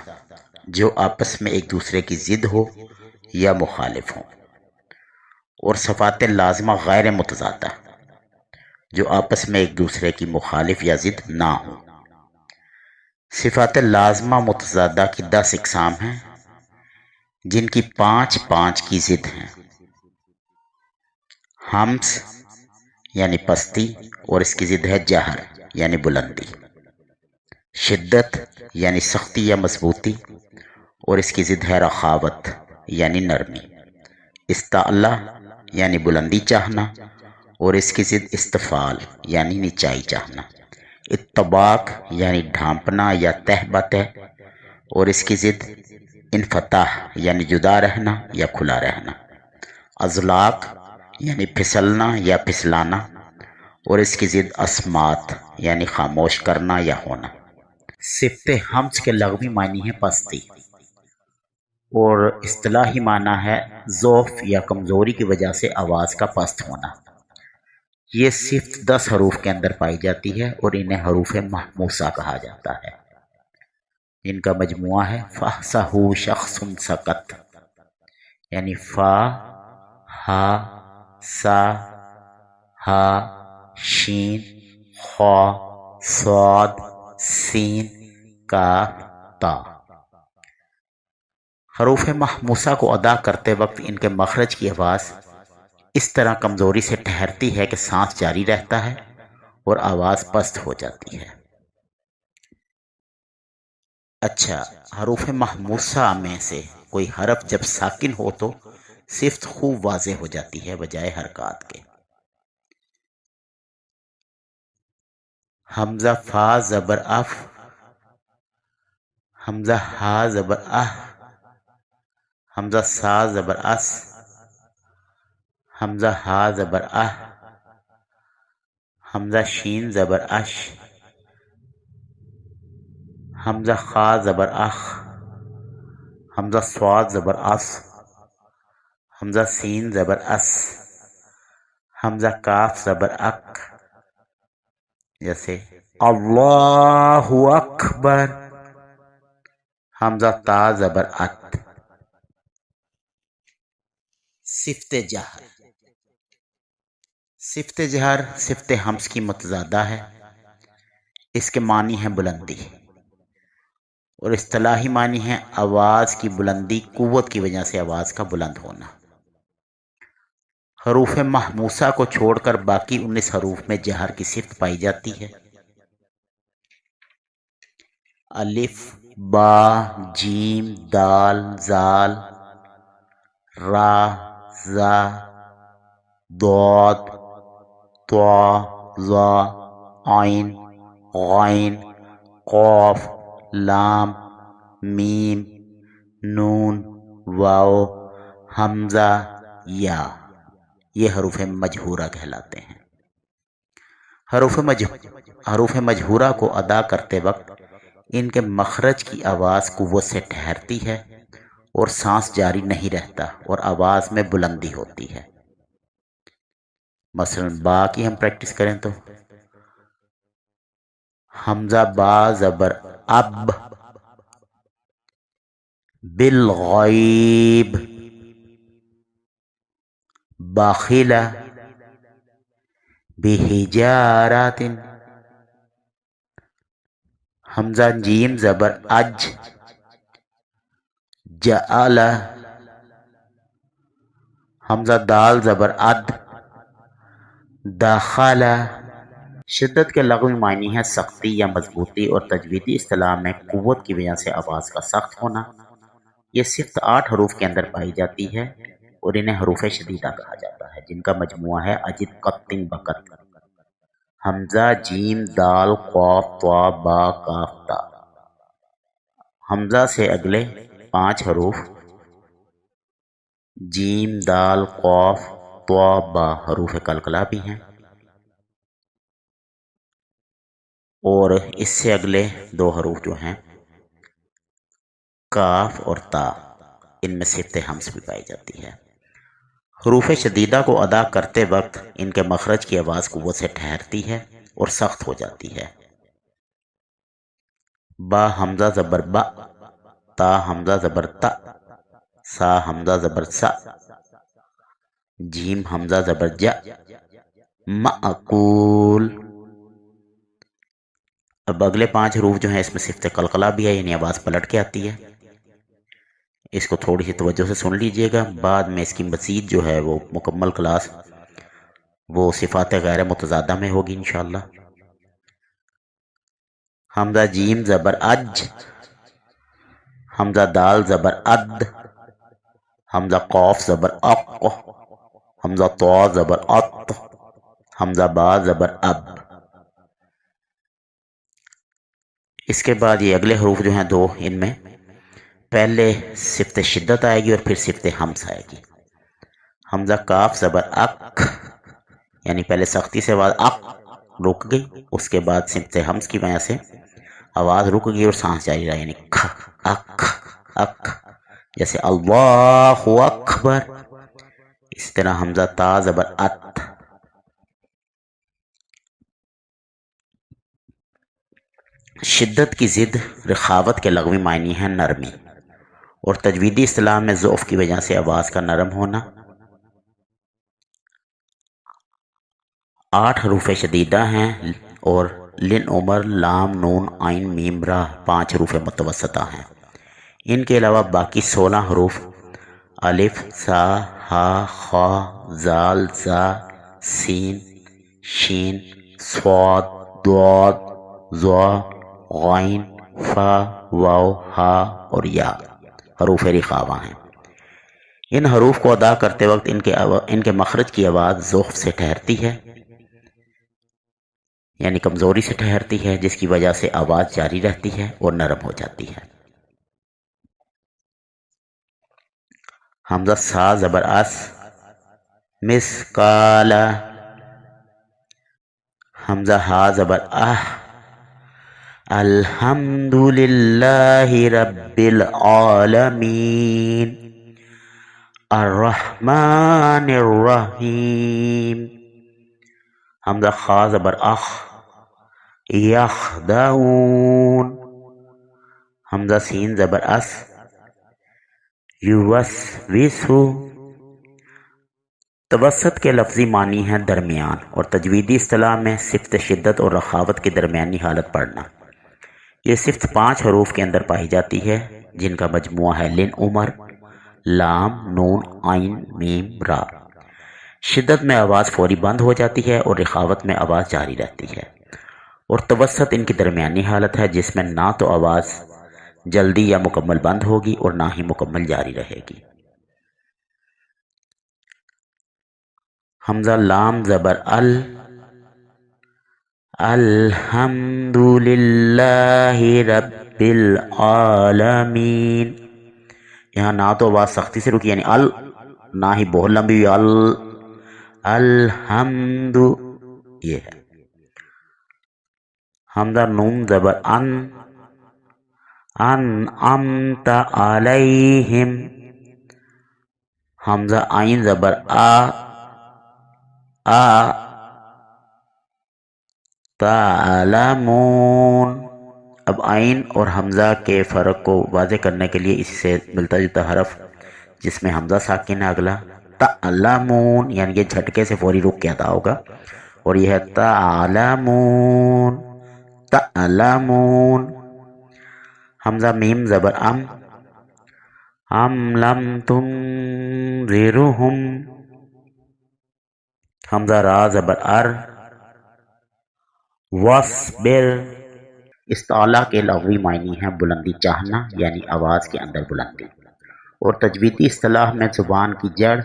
جو آپس میں ایک دوسرے کی ضد ہو یا مخالف ہو، اور صفات لازمہ غیر متضادہ جو آپس میں ایک دوسرے کی مخالف یا ضد نہ ہو۔ صفات لازمہ متضادہ کی 10 اقسام ہیں، جن کی 5 کی ضد ہیں۔ ہمس یعنی پستی اور اس کی ضد ہے جہر یعنی بلندی، شدت یعنی سختی یا مضبوطی اور اس کی ضد ہے رخاوت یعنی نرمی، استعلا یعنی بلندی چاہنا اور اس کی ضد استفال یعنی نیچائی چاہنا، اتباق یعنی ڈھانپنا یا تہ بتہ اور اس کی ضد انفتاح یعنی جدا رہنا یا کھلا رہنا، اذلاق یعنی پھسلنا یا پھسلانا اور اس کی ضد اسمات یعنی خاموش کرنا یا ہونا۔ صفت حمس کے لغوی معنی ہے پستی اور اصطلاحی معنی ہے ضعف یا کمزوری کی وجہ سے آواز کا پست ہونا۔ یہ صفت 10 حروف کے اندر پائی جاتی ہے اور انہیں حروف محموسہ کہا جاتا ہے، ان کا مجموعہ ہے فَأَحْصَاهُ شَخْصٌ سَكَتَ، یعنی فا، ہا، سا، ہا، شین، خا، صاد، سین، کاف، تا۔ حروف محموسہ کو ادا کرتے وقت ان کے مخرج کی آواز اس طرح کمزوری سے ٹھہرتی ہے کہ سانس جاری رہتا ہے اور آواز پست ہو جاتی ہے۔ اچھا، حروف محموسہ میں سے کوئی حرف جب ساکن ہو تو صفت خوب واضح ہو جاتی ہے بجائے حرکات کے۔ حمزہ فا زبر اف، حمزہ ہا زبر اہ، حمزہ سا زبر اس، حمزہ ہا زبر اہ، حمزہ شین زبر اش، حمزہ خا زبر اخ، حمزہ صاد زبر اس، حمزہ سین زبر اس، حمزہ کاف زبر اک، جیسے اللہ اکبر، حمزہ تا زبر ات۔ صفت جہر، صفت جہر صفت حمس کی متضادہ ہے، اس کے معنی ہیں بلندی اور اصطلاحی معنی ہے آواز کی بلندی، قوت کی وجہ سے آواز کا بلند ہونا۔ حروف محموسہ کو چھوڑ کر باقی 19 حروف میں جہر کی صفت پائی جاتی ہے۔ الف، با، جیم، دال، زال، را، زا، ضاد، طا، ظا، عین، غین، قاف، لام، میم، نون، واو، حمزہ، یا، یہ حروف مجہورہ کہلاتے ہیں۔ حروف مجہورہ کو ادا کرتے وقت ان کے مخرج کی آواز قوت سے ٹھہرتی ہے اور سانس جاری نہیں رہتا اور آواز میں بلندی ہوتی ہے۔ مثلا با کی ہم پریکٹس کریں تو حمزہ با زبر اب، بالغیب، باخلہ، بحجارات، حمزہ جیم زبر اج، جعل، حمزہ دال زبر اد، داخل۔ شدت کے لغوی معنی ہے سختی یا مضبوطی اور تجویدی اصطلاح میں قوت کی وجہ سے آواز کا سخت ہونا۔ یہ صفت 8 حروف کے اندر پائی جاتی ہے اور انہیں حروف شدیدہ کہا جاتا ہے، جن کا مجموعہ ہے اجد، قطن، بقت۔ حمزہ، جیم، دال، قاف، طا، با، کاف، تا۔ حمزہ سے اگلے 5 حروف جیم دال قاف طا با حروف قلقلہ بھی ہیں، اور اس سے اگلے 2 حروف جو ہیں کاف اور تا، ان میں صفت ہمس بھی پائی جاتی ہے۔ حروف شدیدہ کو ادا کرتے وقت ان کے مخرج کی آواز قوت سے ٹھہرتی ہے اور سخت ہو جاتی ہے۔ با حمزہ زبر با، تا حمزہ زبر تا، سا حمزہ زبر سا، جیم حمزہ زبر جا، معقول۔ اب اگلے 5 حروف جو ہیں اس میں صفت قلقلہ بھی ہے، یعنی آواز پلٹ کے آتی ہے، اس کو تھوڑی سی توجہ سے سن لیجئے گا، بعد میں اس کی مزید جو ہے وہ مکمل کلاس وہ صفات غیر متضادہ میں ہوگی انشاءاللہ۔ حمزہ جیم زبر اج، حمزہ دال زبر اد، حمزہ قاف زبر اق، حمزہ طا زبر اط، حمزہ با زبر اب۔ اس کے بعد یہ اگلے حروف جو ہیں 2، ان میں پہلے صفت شدت آئے گی اور پھر صفت ہمس آئے گی۔ حمزہ کاف زبر اک، یعنی پہلے سختی سے آواز اک رک گئی، اس کے بعد صفت ہمس کی وجہ سے آواز رک گئی اور سانس جاری رہا، یعنی کھ اک اک، جیسے اللہ اکبر۔ اس طرح حمزہ تا زبر ات، شدت کی ضد رخاوت کے لغوی معنی ہے نرمی، اور تجویدی اصطلاح میں ضعف کی وجہ سے آواز کا نرم ہونا۔ 8 حروف شدیدہ ہیں، اور لن عمر لام نون عین میم را 5 حروف متوسطہ ہیں۔ ان کے علاوہ باقی 16 حروف الف سا ہا خا زال زا سین شین صاد ضاد ظا غین فا واو ہا اور یا حروف رخاوہ ہیں۔ ان حروف کو ادا کرتے وقت ان کے مخرج کی آواز ضعف سے ٹھہرتی ہے، یعنی کمزوری سے ٹھہرتی ہے، جس کی وجہ سے آواز جاری رہتی ہے اور نرم ہو جاتی ہے۔ حمزہ سا زبر اس، مسکالا، حمزہ ہا زبر اہ، الحمدللہ رب العالمین، الرحمن الرحیم۔ حمزہ خا زبر اخ، یخدعون، حمزہ سین زبر اس، یوسوسو۔ توسط کے لفظی معنی ہے درمیان، اور تجویدی اصطلاح میں صفت شدت اور رخاوت کی درمیانی حالت پڑھنا۔ یہ صفت 5 حروف کے اندر پائی جاتی ہے، جن کا مجموعہ ہے لن عمر لام نون عین میم را۔ شدت میں آواز فوری بند ہو جاتی ہے اور رخاوت میں آواز جاری رہتی ہے، اور توسط ان کی درمیانی حالت ہے، جس میں نہ تو آواز جلدی یا مکمل بند ہوگی اور نہ ہی مکمل جاری رہے گی۔ حمزہ لام زبر ال، الحمدللہ رب العالمین۔ یہاں نہ تو آواز سختی سے رکی، یعنی ال، نہ ہی بہت لمبی ہوئی الحمد، یہ ہے۔ حمزہ نون زبر ان، انعمت علیہم، حمزہ عین زبر تعلمون۔ اب عین اور حمزہ کے فرق کو واضح کرنے کے لیے اس سے ملتا جلتا حرف جس میں حمزہ ساکن ہے اگلا تعلمون، یعنی یہ جھٹکے سے فوری رک کے ادا ہوگا، اور یہ ہے تعلمون تعلمون۔ حمزہ میم زبر ام لم تنذرہم، حمزہ را زبر وصبر۔ استعلا کے لغوی معنی ہیں بلندی چاہنا، یعنی آواز کے اندر بلندی، اور تجویدی اصطلاح میں زبان کی جڑ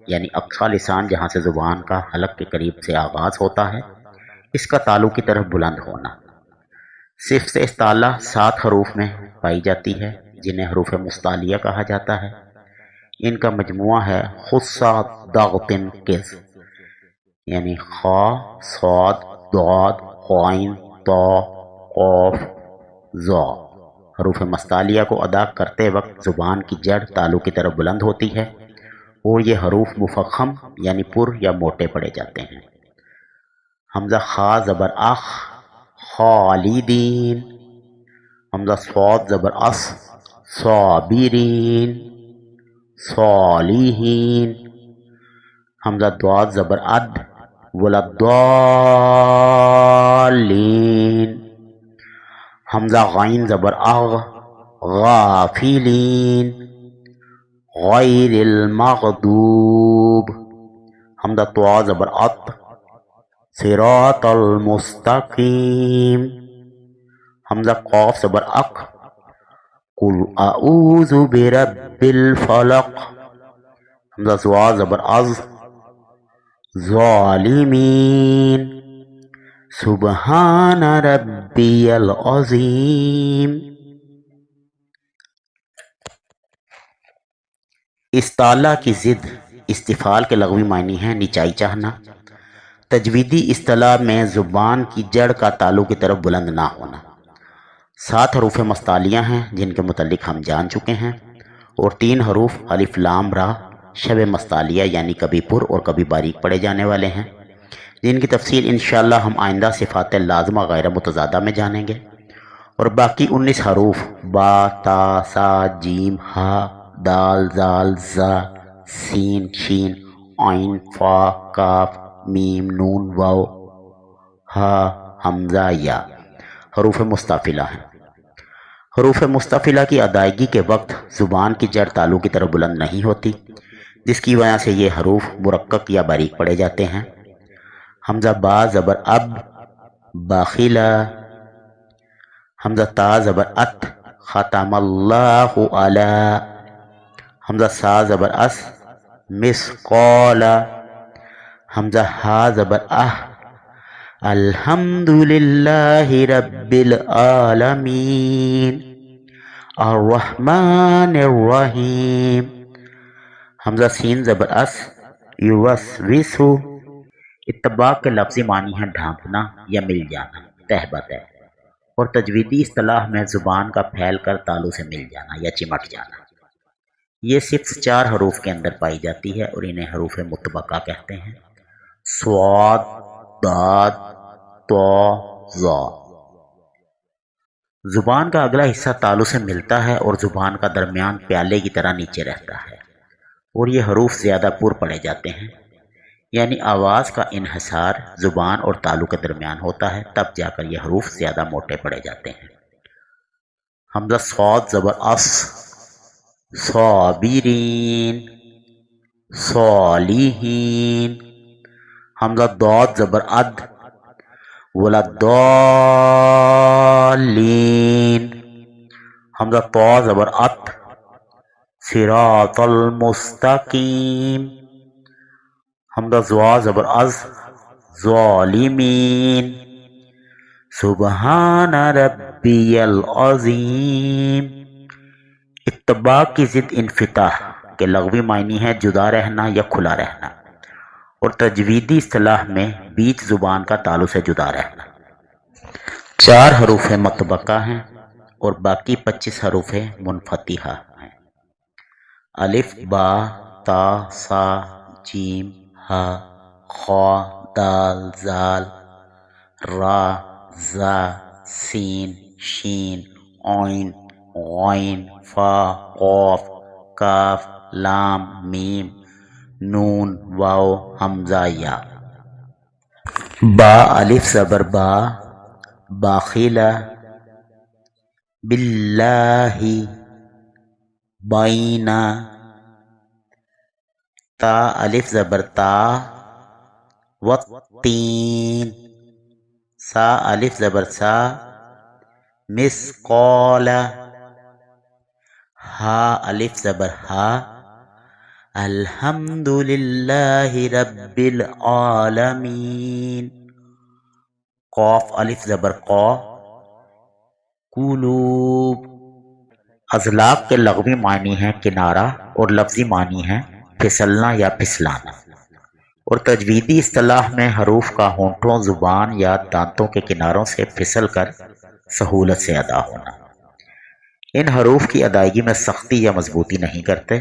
یعنی اقصی لسان جہاں سے زبان کا حلق کے قریب سے آغاز ہوتا ہے، اس کا تعلق کی طرف بلند ہونا۔ صفت استعلا 7 حروف میں پائی جاتی ہے جنہیں حروف مستعلیہ کہا جاتا ہے۔ ان کا مجموعہ ہے خصا ضغطن کز، یعنی خا، صاد، ضاد، غین، طا، قاف، ظا۔ حروف مستعلیہ کو ادا کرتے وقت زبان کی جڑ تالو کی طرف بلند ہوتی ہے اور یہ حروف مفخم یعنی پر یا موٹے پڑے جاتے ہیں۔ حمزہ خا زبر اخ، خالدین۔ حمزہ صاد زبر اس، صابرین، صالحین۔ حمزہ ضاد زبر اد، ولدالین۔ حمزہ غین زبر اغ، غافلین، غیر المغضوب۔ حمزہ طا زبر اط، صراط المستقیم۔ حمزہ قاف زبر اق، قل اعوذ برب الفلق۔ حمزہ زوا زبر از، ظالمین، سبحان ربی العظیم۔ استعلا کی ضد استفال کے لغوی معنی ہیں نیچائی چاہنا۔ تجویدی اصطلاح میں زبان کی جڑ کا تالو کی طرف بلند نہ ہونا۔ 7 حروف مستعلیہ ہیں جن کے متعلق ہم جان چکے ہیں، اور 3 حروف الف لام را شب مستعلیہ یعنی کبھی پر اور کبھی باریک پڑے جانے والے ہیں، جن کی تفصیل انشاءاللہ ہم آئندہ صفات لازمہ غیر متضادہ میں جانیں گے۔ اور باقی 19 حروف با، تا، سا، جیم، ہا، دال، زال، زا، سین، شین، عین، فا، کاف، میم، نون، واو، ہا، حمزہ، یا حروف مستعفلہ ہیں۔ حروف مستعفلہ کی ادائیگی کے وقت زبان کی جڑ تالو کی طرف بلند نہیں ہوتی، جس کی وجہ سے یہ حروف مرقق یا باریک پڑے جاتے ہیں۔ حمزہ با زبر اب، باخلا۔ حمزہ تا زبر ات، ختم اللہ علی۔ حمزہ سا زبر اس، مسقال۔ حمزہ ہا زبر اہ، الحمدللہ رب العالمین، الرحمن الرحیم۔ حمزہ سین زبر اس، یوسوسو۔ اتباق کے لفظی معنی ہے ڈھانپنا یا مل جانا، تہ بتہ، اور تجویدی اصطلاح میں زبان کا پھیل کر تالو سے مل جانا یا چمٹ جانا۔ یہ صفت 4 حروف کے اندر پائی جاتی ہے اور انہیں حروف مطبقہ کہتے ہیں: صاد، ضاد، طا، ظا۔ زبان کا اگلا حصہ تالو سے ملتا ہے اور زبان کا درمیان پیالے کی طرح نیچے رہتا ہے، اور یہ حروف زیادہ پر پڑے جاتے ہیں، یعنی آواز کا انحصار زبان اور تالو کے درمیان ہوتا ہے، تب جا کر یہ حروف زیادہ موٹے پڑے جاتے ہیں۔ حمزہ صاد زبر اس، صابرین، صالحین۔ حمزہ ضاد زبر اد، ولدالین۔ حمزہ طا زبر ات، صراط المستقیم۔ حمزہ زوا زبر از، ظالمین، سبحان ربی العظیم۔ اتباق کی ضد انفتاح کے لغوی معنی ہے جدا رہنا یا کھلا رہنا، اور تجویدی اصطلاح میں بیچ زبان کا تالو سے جدا رہنا۔ 4 حروف مطبقہ ہیں اور باقی 25 حروف منفتحہ ہیں: الف، با، تا، سا، جیم، ہا، خا، دال، زال، را، زا، سین، شین، عین، غین، فا، قاف، کاف، لام، میم، نون، واو، حمزہ، یا۔ با الف زبر با، باخلا۔ باللہ، بینا۔ تا الف زبر تا، والتین۔ سا الف زبر سا، مسقال۔ ہا الف زبر ہا، الحمدللہ رب العالمین۔ قاف الف زبر قا، قلوب. اذلاق کے لغوی معنی ہیں کنارہ اور لفظی معنی ہیں پھسلنا یا پھسلانا، اور تجویدی اصطلاح میں حروف کا ہونٹوں، زبان یا دانتوں کے کناروں سے پھسل کر سہولت سے ادا ہونا۔ ان حروف کی ادائیگی میں سختی یا مضبوطی نہیں کرتے۔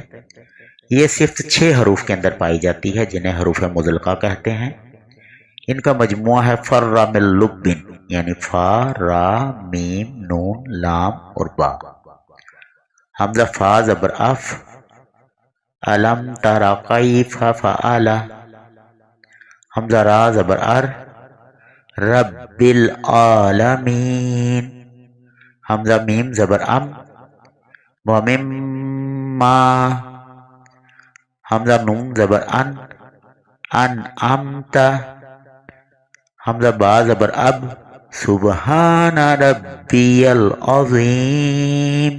یہ صرف 6 حروف کے اندر پائی جاتی ہے جنہیں حروف مزلقہ کہتے ہیں۔ ان کا مجموعہ ہے فر من لب، یعنی فا، را، میم، نون، لام اور با۔ حمزہ فا زبر اف، علم تر کیف فعل۔ حمزہ را زبر ار، رب العالمین۔ حمزہ میم زبر ام، ومما۔ حمزہ نون زبر ان، انعمت۔ حمزہ با زبر اب، سبحان ربی العظیم۔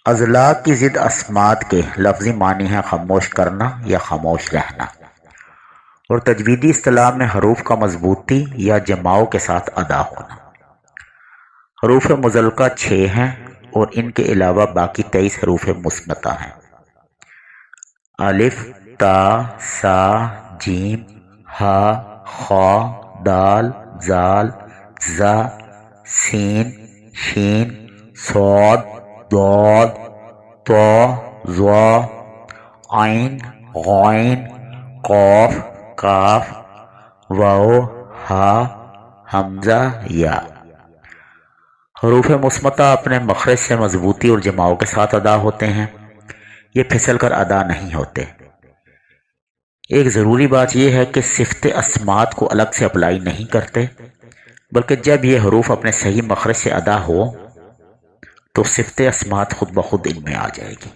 اذلاق کی ضد اسمات کے لفظی معنی ہیں خاموش کرنا یا خاموش رہنا، اور تجویدی اصطلاح میں حروف کا مضبوطی یا جماؤ کے ساتھ ادا ہونا۔ حروف مزلقہ 6 ہیں اور ان کے علاوہ باقی 23 حروف مصمتہ ہیں۔ الف، تا، سا، جیم، ہا، خا، دال، زال، زا، سین، شین، صاد، ضاد، طا، ظا، عین، غین، قاف، کاف، واو، ہا، حمزہ، یا۔ حروف مصمتہ اپنے مخرج سے مضبوطی اور جماؤ کے ساتھ ادا ہوتے ہیں، یہ پھسل کر ادا نہیں ہوتے۔ ایک ضروری بات یہ ہے کہ صفت اسمات کو الگ سے اپلائی نہیں کرتے، بلکہ جب یہ حروف اپنے صحیح مخرج سے ادا ہو تو صفت اسمات خود بخود ان میں آ جائے گی۔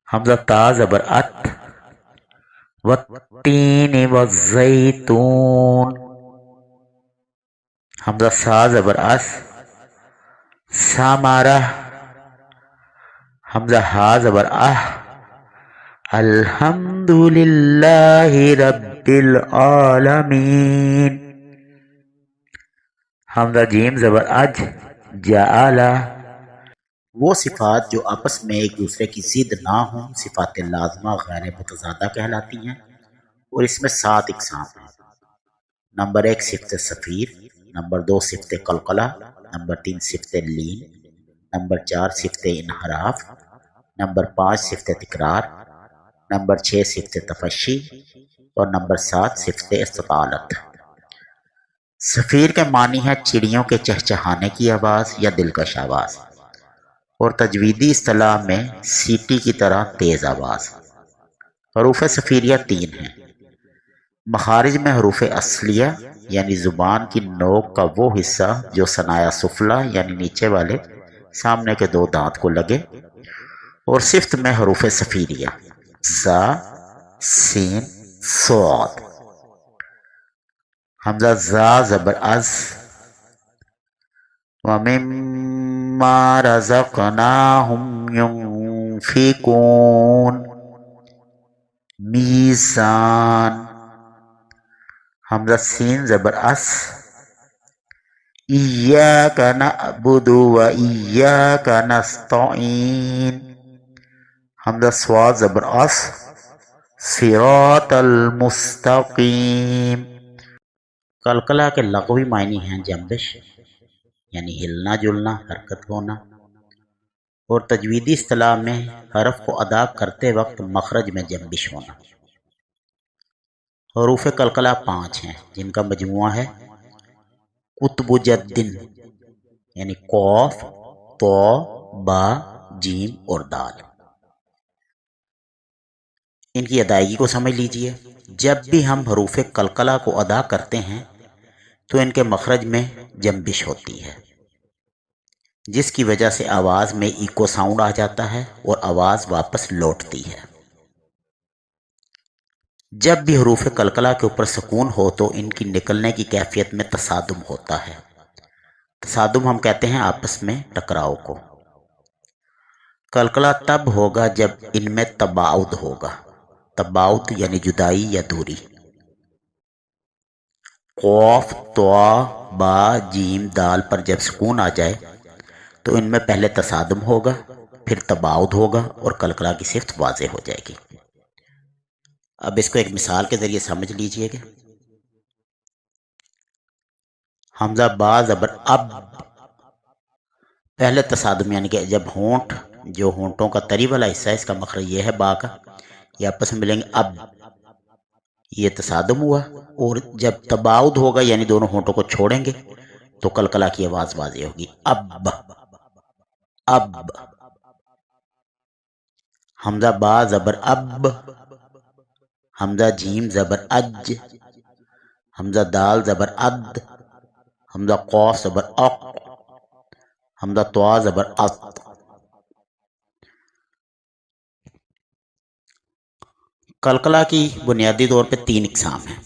حمزہ تا زبر ات، والتین والزیتون۔ حمزہ سا زبر اس، سامارہ۔ حمزہ ہا زبر اہ، الحمدللہ رب العالمین۔ حمزہ جیم زبر اج، جعل۔ وہ صفات جو آپس میں ایک دوسرے کی ضد نہ ہوں صفات لازمہ غیر متضادہ کہلاتی ہیں، اور اس میں 7 اقسام ہیں۔ نمبر 1 صفت صفیر، نمبر 2 صفت قلقلہ، نمبر 3 صفت لین، نمبر 4 صفت انحراف، نمبر 5 صفت تکرار، نمبر 6 صفت تفشی، اور نمبر 7 صفت استطالت۔ صفیر کے معنی ہے چڑیوں کے چہچہانے کی آواز یا دلکش آواز، اور تجویدی اصطلاح میں سیٹی کی طرح تیز آواز۔ حروف صفیریہ 3 ہیں۔ مخارج میں حروف اصلیہ یعنی زبان کی نوک کا وہ حصہ جو ثنایا سفلی یعنی نیچے والے سامنے کے 2 دانت کو لگے، اور صفت میں حروف صفیریہ زا، سین، صاد۔ حمزہ زا زبر از، وَمِمَّا رَزَقْنَاهُمْ يُنْفِقُونَ۔ میزان۔ حمزہ سین زبر اس، ایاک نعبد وایاک نستعین۔ حمزہ صاد زبر اس، صراط المستقیم۔ قلقلہ کے لغوی معنی ہیں جنبش یعنی ہلنا جلنا، حرکت ہونا، اور تجویدی اصطلاح میں حرف کو ادا کرتے وقت مخرج میں جنبش ہونا۔ حروف قلقلہ 5 ہیں جن کا مجموعہ ہے قطب جدن یعنی قوف، تو، با، جیم اور دال۔ ان کی ادائیگی کو سمجھ لیجئے۔ جب بھی ہم حروف قلقلہ کو ادا کرتے ہیں تو ان کے مخرج میں جنبش ہوتی ہے، جس کی وجہ سے آواز میں ایکو ساؤنڈ آ جاتا ہے اور آواز واپس لوٹتی ہے۔ جب بھی حروف قلقلہ کے اوپر سکون ہو تو ان کی نکلنے کی کیفیت میں تصادم ہوتا ہے۔ تصادم ہم کہتے ہیں آپس میں ٹکراؤ کو۔ قلقلہ تب ہوگا جب ان میں تباعد ہوگا، تباعد یعنی جدائی یا دوری۔ قوف، طا، با جیم دال پر جب سکون آ جائے تو ان میں پہلے تصادم ہوگا، پھر تباعد ہوگا اور قلقلہ کی صفت واضح ہو جائے گی۔ اب اس کو ایک مثال کے ذریعے سمجھ لیجئے گا۔ حمزہ با زبر اب، پہلے تصادم یعنی کہ جب ہونٹ، جو ہونٹوں کا تری والا حصہ ہے، اس کا مخرج یہ ہے با کا، یہ آپس میں ملیں گے اب، یہ تصادم ہوا، اور جب تباعد ہوگا یعنی دونوں ہونٹوں کو چھوڑیں گے تو قلقلہ کی آواز واضح ہوگی، اب اب۔ حمزہ با زبر اب، حمزہ جیم زبر اج، حمزہ دال زبر اد، حمزہ قاف زبر اق، حمزہ طوا زبر اط۔ قلقلہ کی بنیادی طور پہ 3 اقسام ہیں،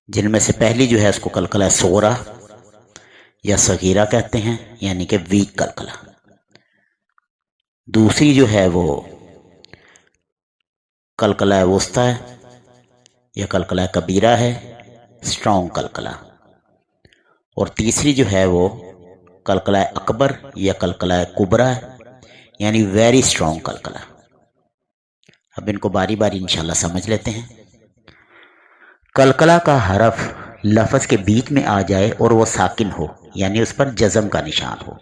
جن میں سے پہلی جو ہے اس کو قلقلہ صغریٰ یا صغیرہ کہتے ہیں، یعنی کہ ویک قلقلہ۔ دوسری جو ہے وہ قلقلہ وسطیٰ ہے یا قلقلہ کبیرہ ہے، اسٹرانگ قلقلہ۔ اور تیسری جو ہے وہ قلقلہ اکبر یا قلقلہ کبریٰ ہے، یعنی ویری اسٹرانگ قلقلہ۔ اب ان کو باری باری انشاءاللہ سمجھ لیتے ہیں۔ قلقلہ کا حرف لفظ کے بیچ میں آ جائے اور وہ ساکن ہو، یعنی اس پر جزم کا نشان ہو،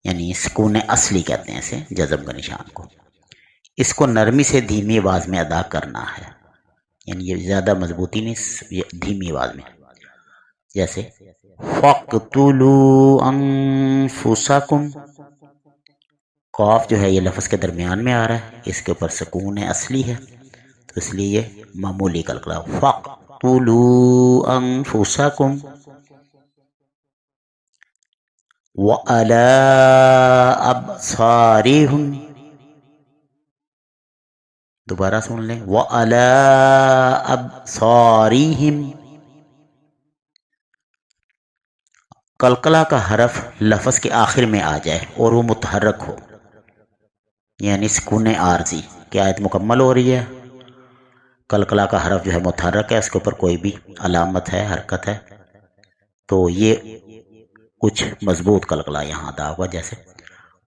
یعنی سکون اصلی کہتے ہیں اسے، جزم کا نشان کو۔ اس کو نرمی سے دھیمی آواز میں ادا کرنا ہے، یعنی یہ زیادہ مضبوطی نہیں، یہ دھیمی آواز میں، جیسے فَاقْتُلُوا أَنفُسَكُمْ۔ قاف جو ہے یہ لفظ کے درمیان میں آ رہا ہے، اس کے اوپر سکون اصلی ہے، تو اس لیے یہ معمولی قلقلہ فَاقْتُلُوا أَنفُسَكُمْ وَعَلَىٰ أَبْصَارِهِمْ۔ دوبارہ سن لیں، وَعَلَىٰ أَبْصَارِهِمْ۔ قلقلہ کا حرف لفظ کے آخر میں آ جائے اور وہ متحرک ہو، یعنی سکون عارضی کہ آیت مکمل ہو رہی ہے، قلقلہ کا حرف جو ہے متحرک ہے، اس کے اوپر کوئی بھی علامت ہے، حرکت ہے، تو یہ کچھ مضبوط قلقلہ یہاں ادا ہوا، جیسے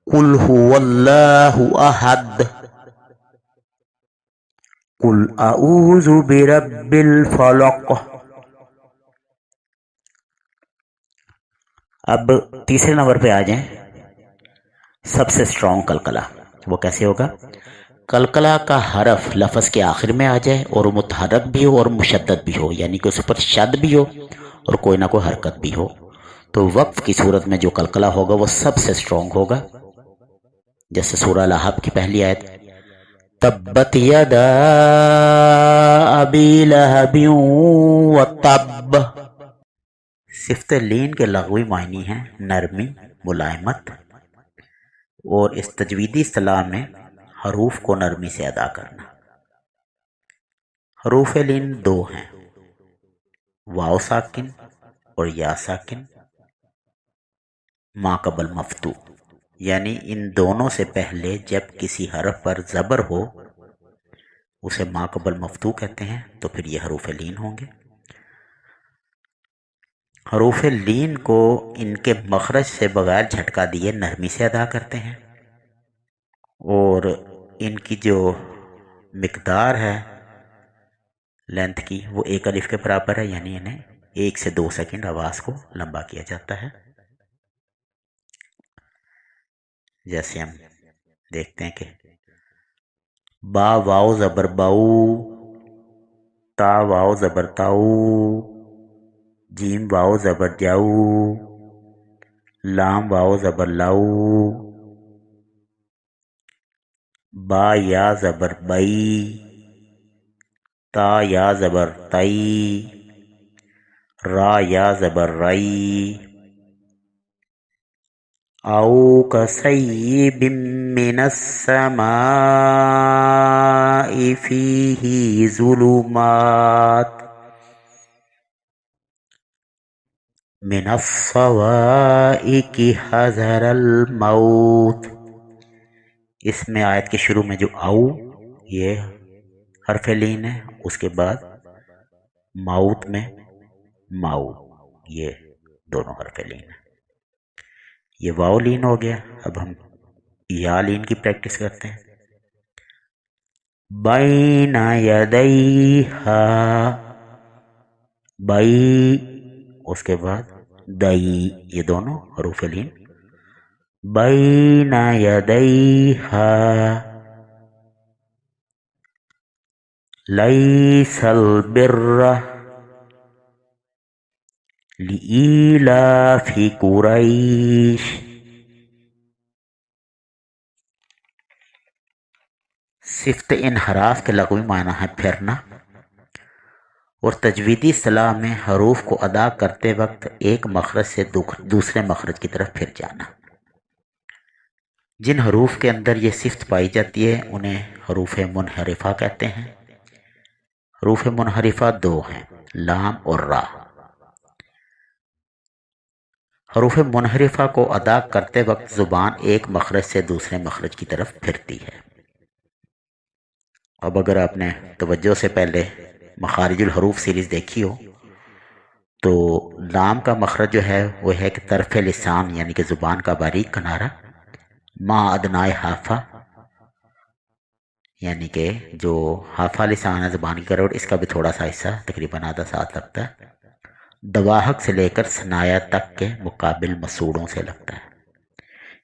قُلْ هُوَ اللَّهُ أَحَدٌ، قُلْ أَعُوذُ بِرَبِّ الْفَلَقِ۔ اب تیسرے نمبر پہ آ جائیں، سب سے اسٹرانگ قلقلہ، وہ کیسے ہوگا؟ قلقلہ کا حرف لفظ کے آخر میں آ جائے اور وہ متحرک بھی ہو اور مشدد بھی ہو، یعنی کہ اس پر شد بھی ہو اور کوئی نہ کوئی حرکت بھی ہو، تو وقف کی صورت میں جو قلقلہ ہوگا وہ سب سے اسٹرانگ ہوگا، جیسے سورہ لہب کی پہلی آیت تبت یدا ابی لہب وتب۔ صفت لین کے لغوی معنی ہیں نرمی، ملائمت، اور اس تجویدی اصطلاح میں حروف کو نرمی سے ادا کرنا۔ حروف لین 2 ہیں، واو ساکن اور یا ساکن ما قبل مفتوح، یعنی ان دونوں سے پہلے جب کسی حرف پر زبر ہو اسے ما قبل مفتوح کہتے ہیں، تو پھر یہ حروف لین ہوں گے۔ حروف لین کو ان کے مخرج سے بغیر جھٹکا دیے نرمی سے ادا کرتے ہیں، اور ان کی جو مقدار ہے لینتھ کی وہ 1 الف کے برابر ہے، یعنی انہیں 1 سے 2 سیکنڈ آواز کو لمبا کیا جاتا ہے۔ جیسے ہم دیکھتے ہیں کہ با واو زبر باؤ، تا واو زبر تاؤ، جیم واو زبر جاؤ، لام واو زبر لاؤ، با یا زبر بئی، تا یا زبر تئی، را یا زبر رئی۔ او کصیب من السماء فیہ ظلمات من الصوائق حذر الموت۔ اس میں آیت کے شروع میں جو او یہ حرف لین ہے، اس کے بعد موت میں ماؤ، یہ دونوں حرف لین ہیں. یہ واو لین ہو گیا. اب ہم یا لین کی پریکٹس کرتے ہیں. بین یدیہا، بئی، اس کے بعد دئی، یہ دونوں حروف لین. بین یدیہا لیس البر لإیلاف قریش. صفت انحراف کے لغوی معنی ہے پھرنا، اور تجویدی اصطلاح میں حروف کو ادا کرتے وقت ایک مخرج سے دوسرے مخرج کی طرف پھر جانا. جن حروف کے اندر یہ صفت پائی جاتی ہے انہیں حروف منحرفہ کہتے ہیں. حروف منحرفہ دو ہیں، لام اور را. حروف منحرفہ کو ادا کرتے وقت زبان ایک مخرج سے دوسرے مخرج کی طرف پھرتی ہے. اب اگر آپ نے توجہ سے پہلے مخارج الحروف سیریز دیکھی ہو تو لام کا مخرج جو ہے وہ ہے کہ طرف لسان، یعنی کہ زبان کا باریک کنارہ، ما ادنائے حافہ، یعنی کہ جو حافہ لسان ہے زبان کی کروٹ، اس کا بھی تھوڑا سا حصہ تقریباً آدھا ساتھ لگتا ہے. دواحق سے لے کر ثنایا تک کے مقابل مسوڑوں سے لگتا ہے.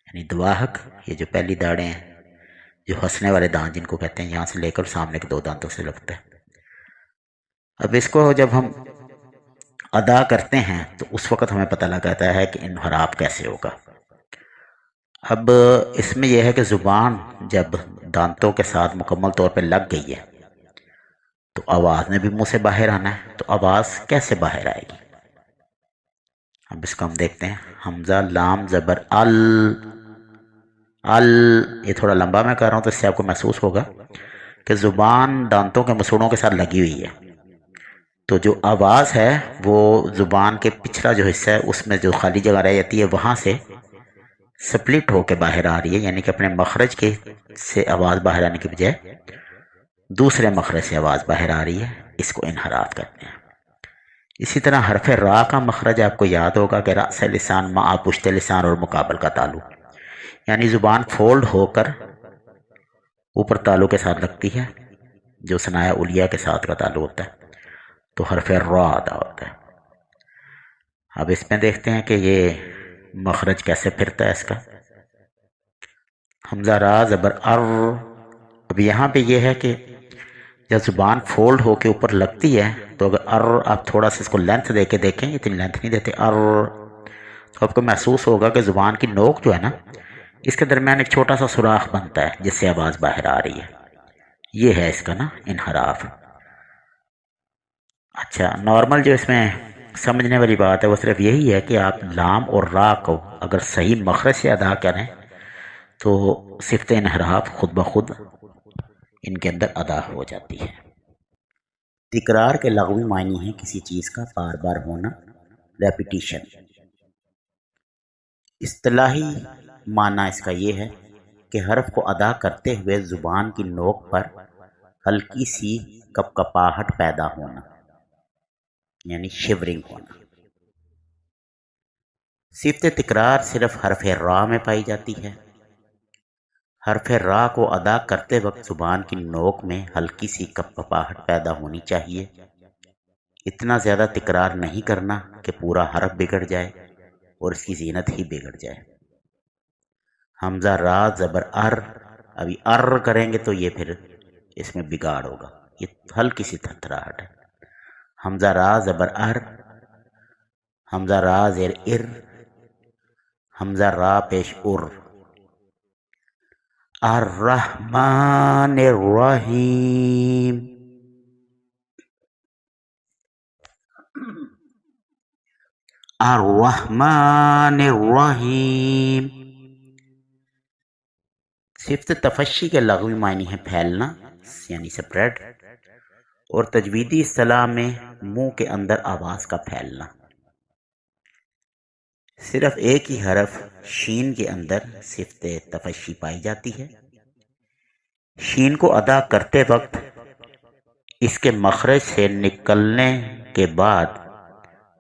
یعنی دواحق یہ جو پہلی داڑیں ہیں، جو ہنسنے والے دانت جن کو کہتے ہیں، یہاں سے لے کر سامنے کے دو دانتوں سے لگتا ہے. اب اس کو جب ہم ادا کرتے ہیں تو اس وقت ہمیں پتہ لگاتا ہے کہ انحراف کیسے ہوگا. اب اس میں یہ ہے کہ زبان جب دانتوں کے ساتھ مکمل طور پہ لگ گئی ہے تو آواز نے بھی منہ سے باہر آنا ہے. تو آواز کیسے باہر آئے گی؟ اب اس کو ہم دیکھتے ہیں. حمزہ لام زبر ال، ال، یہ تھوڑا لمبا میں کر رہا ہوں تو اس سے آپ کو محسوس ہوگا کہ زبان دانتوں کے مسوڑوں کے ساتھ لگی ہوئی ہے. تو جو آواز ہے وہ زبان کے پچھلا جو حصہ ہے اس میں جو خالی جگہ رہ جاتی ہے وہاں سے سپلٹ ہو کے باہر آ رہی ہے. یعنی کہ اپنے مخرج کے سے آواز باہر آنے کی بجائے دوسرے مخرج سے آواز باہر آ رہی ہے. اس کو انحراف کہتے ہیں. اسی طرح حرف را کا مخرج آپ کو یاد ہوگا کہ رأس لسان، مع پشت لسان اور مقابل کا تالو، یعنی زبان فولڈ ہو کر اوپر تالو کے ساتھ لگتی ہے جو ثنایا علیہ کے ساتھ کا تالو ہوتا ہے. تو حرف را ادا ہوتا ہے. اب اس میں دیکھتے ہیں کہ یہ مخرج کیسے پھرتا ہے اس کا. حمزہ را زبر ار. اب یہاں پہ یہ ہے کہ جب زبان فولڈ ہو کے اوپر لگتی ہے تو اگر ار آپ تھوڑا سا اس کو لینتھ دے کے دیکھیں، اتنی لینتھ نہیں دیتے ار، تو آپ کو محسوس ہوگا کہ زبان کی نوک جو ہے نا اس کے درمیان ایک چھوٹا سا سوراخ بنتا ہے جس سے آواز باہر آ رہی ہے. یہ ہے اس کا نا انحراف. اچھا، نارمل جو اس میں سمجھنے والی بات ہے وہ صرف یہی ہے کہ آپ لام اور را کو اگر صحیح مخرج سے ادا کریں تو صفت انحراف خود بخود ان کے اندر ادا ہو جاتی ہے. تکرار کے لغوی معنی ہیں کسی چیز کا بار بار ہونا، ریپیٹیشن. اصطلاحی معنی اس کا یہ ہے کہ حرف کو ادا کرتے ہوئے زبان کی نوک پر ہلکی سی کپکپاہٹ پیدا ہونا، یعنی شیورنگ ہونا. صفت تکرار صرف حرف را میں پائی جاتی ہے. حرف را کو ادا کرتے وقت زبان کی نوک میں ہلکی سی کپکپاہٹ پیدا ہونی چاہیے. اتنا زیادہ تکرار نہیں کرنا کہ پورا حرف بگڑ جائے اور اس کی زینت ہی بگڑ جائے. حمزہ را زبر ار، ابھی ار کریں گے تو یہ پھر اس میں بگاڑ ہوگا. یہ ہلکی سی تھرتھراہٹ ہے. حمزہ را زبر ار، حمزہ را زیر ار، حمزہ را پیش ار. الرحمن الرحیم، الرحمن الرحیم. صفت تفشی کے لغوی معنی ہے پھیلنا، یعنی سپریڈ، اور تجویدی اصطلاح میں منہ کے اندر آواز کا پھیلنا. صرف ایک ہی حرف شین کے اندر صفت تفشی پائی جاتی ہے. شین کو ادا کرتے وقت اس کے مخرج سے نکلنے کے بعد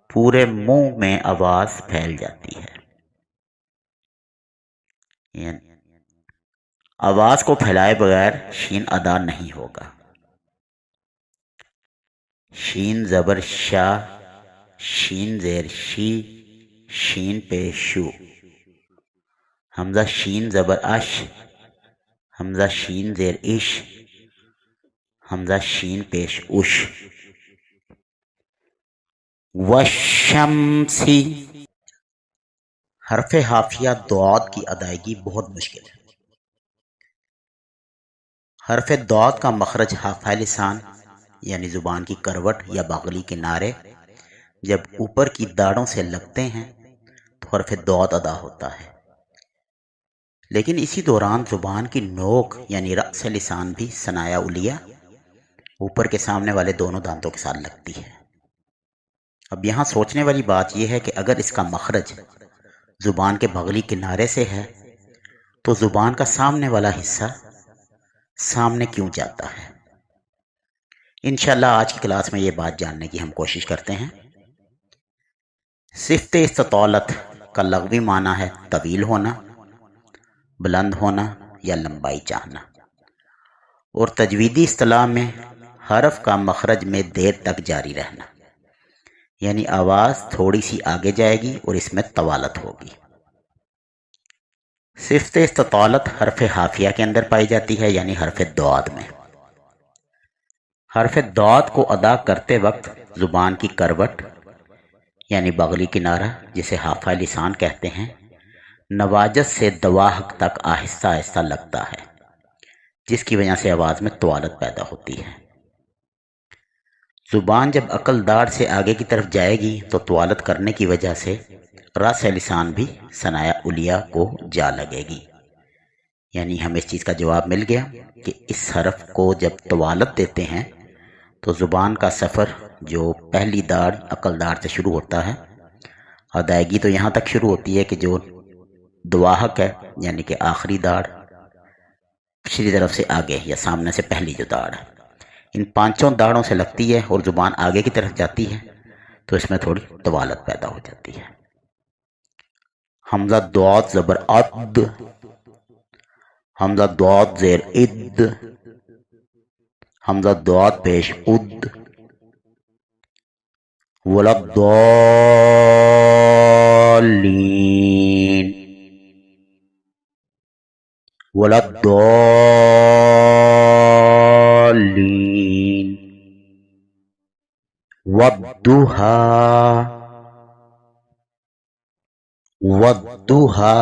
پورے منہ میں آواز پھیل جاتی ہے. یعنی آواز کو پھیلائے بغیر شین ادا نہیں ہوگا. شین زبر شا، شین زیر شی، شین پیش شو. حمزہ شین زبر اش، حمزہ شین زیر اش، حمزہ شین پیش اش. وشمسی. حرف حافیہ ضاد کی ادائیگی بہت مشکل ہے. حرف ضاد کا مخرج حافہ لسان یعنی زبان کی کروٹ یا باغلی کنارے جب اوپر کی داڑوں سے لگتے ہیں تو حرف ضاد ادا ہوتا ہے. لیکن اسی دوران زبان کی نوک یعنی رأس لسان بھی ثنایا علیہ اوپر کے سامنے والے دونوں دانتوں کے ساتھ لگتی ہے. اب یہاں سوچنے والی بات یہ ہے کہ اگر اس کا مخرج زبان کے بغلی کنارے سے ہے تو زبان کا سامنے والا حصہ سامنے کیوں جاتا ہے؟ انشاءاللہ آج کی کلاس میں یہ بات جاننے کی ہم کوشش کرتے ہیں. صفت استطالت کا لغوی معنی ہے طویل ہونا، بلند ہونا یا لمبائی چاہنا، اور تجویدی اصطلاح میں حرف کا مخرج میں دیر تک جاری رہنا، یعنی آواز تھوڑی سی آگے جائے گی اور اس میں طوالت ہوگی. صفت استطالت حرف حافیہ کے اندر پائی جاتی ہے یعنی حرف ضاد میں. حرف ضاد کو ادا کرتے وقت زبان کی کروٹ یعنی بغلی کنارہ جسے حافہ لسان کہتے ہیں نواجس سے دواحق تک آہستہ آہستہ لگتا ہے، جس کی وجہ سے آواز میں طوالت پیدا ہوتی ہے. زبان جب عقل داڑ سے آگے کی طرف جائے گی تو طوالت کرنے کی وجہ سے رأس لسان بھی ثنایا علیہ کو جا لگے گی. یعنی ہمیں اس چیز کا جواب مل گیا کہ اس حرف کو جب طوالت دیتے ہیں تو زبان کا سفر جو پہلی داڑ عقل داڑ سے شروع ہوتا ہے، ادائیگی تو یہاں تک شروع ہوتی ہے کہ جو دواحق ہے یعنی کہ آخری داڑ پچھلی طرف سے آگے یا سامنے سے پہلی جو داڑ ہے، ان پانچوں داڑوں سے لگتی ہے اور زبان آگے کی طرف جاتی ہے تو اس میں تھوڑی طوالت پیدا ہو جاتی ہے. حمزہ ضاد زبر اد، حمزہ ضاد زیر اد، حمزہ ضاد پیش اد. ولد ضالین، ولد ضالین. والضحى، والضحى.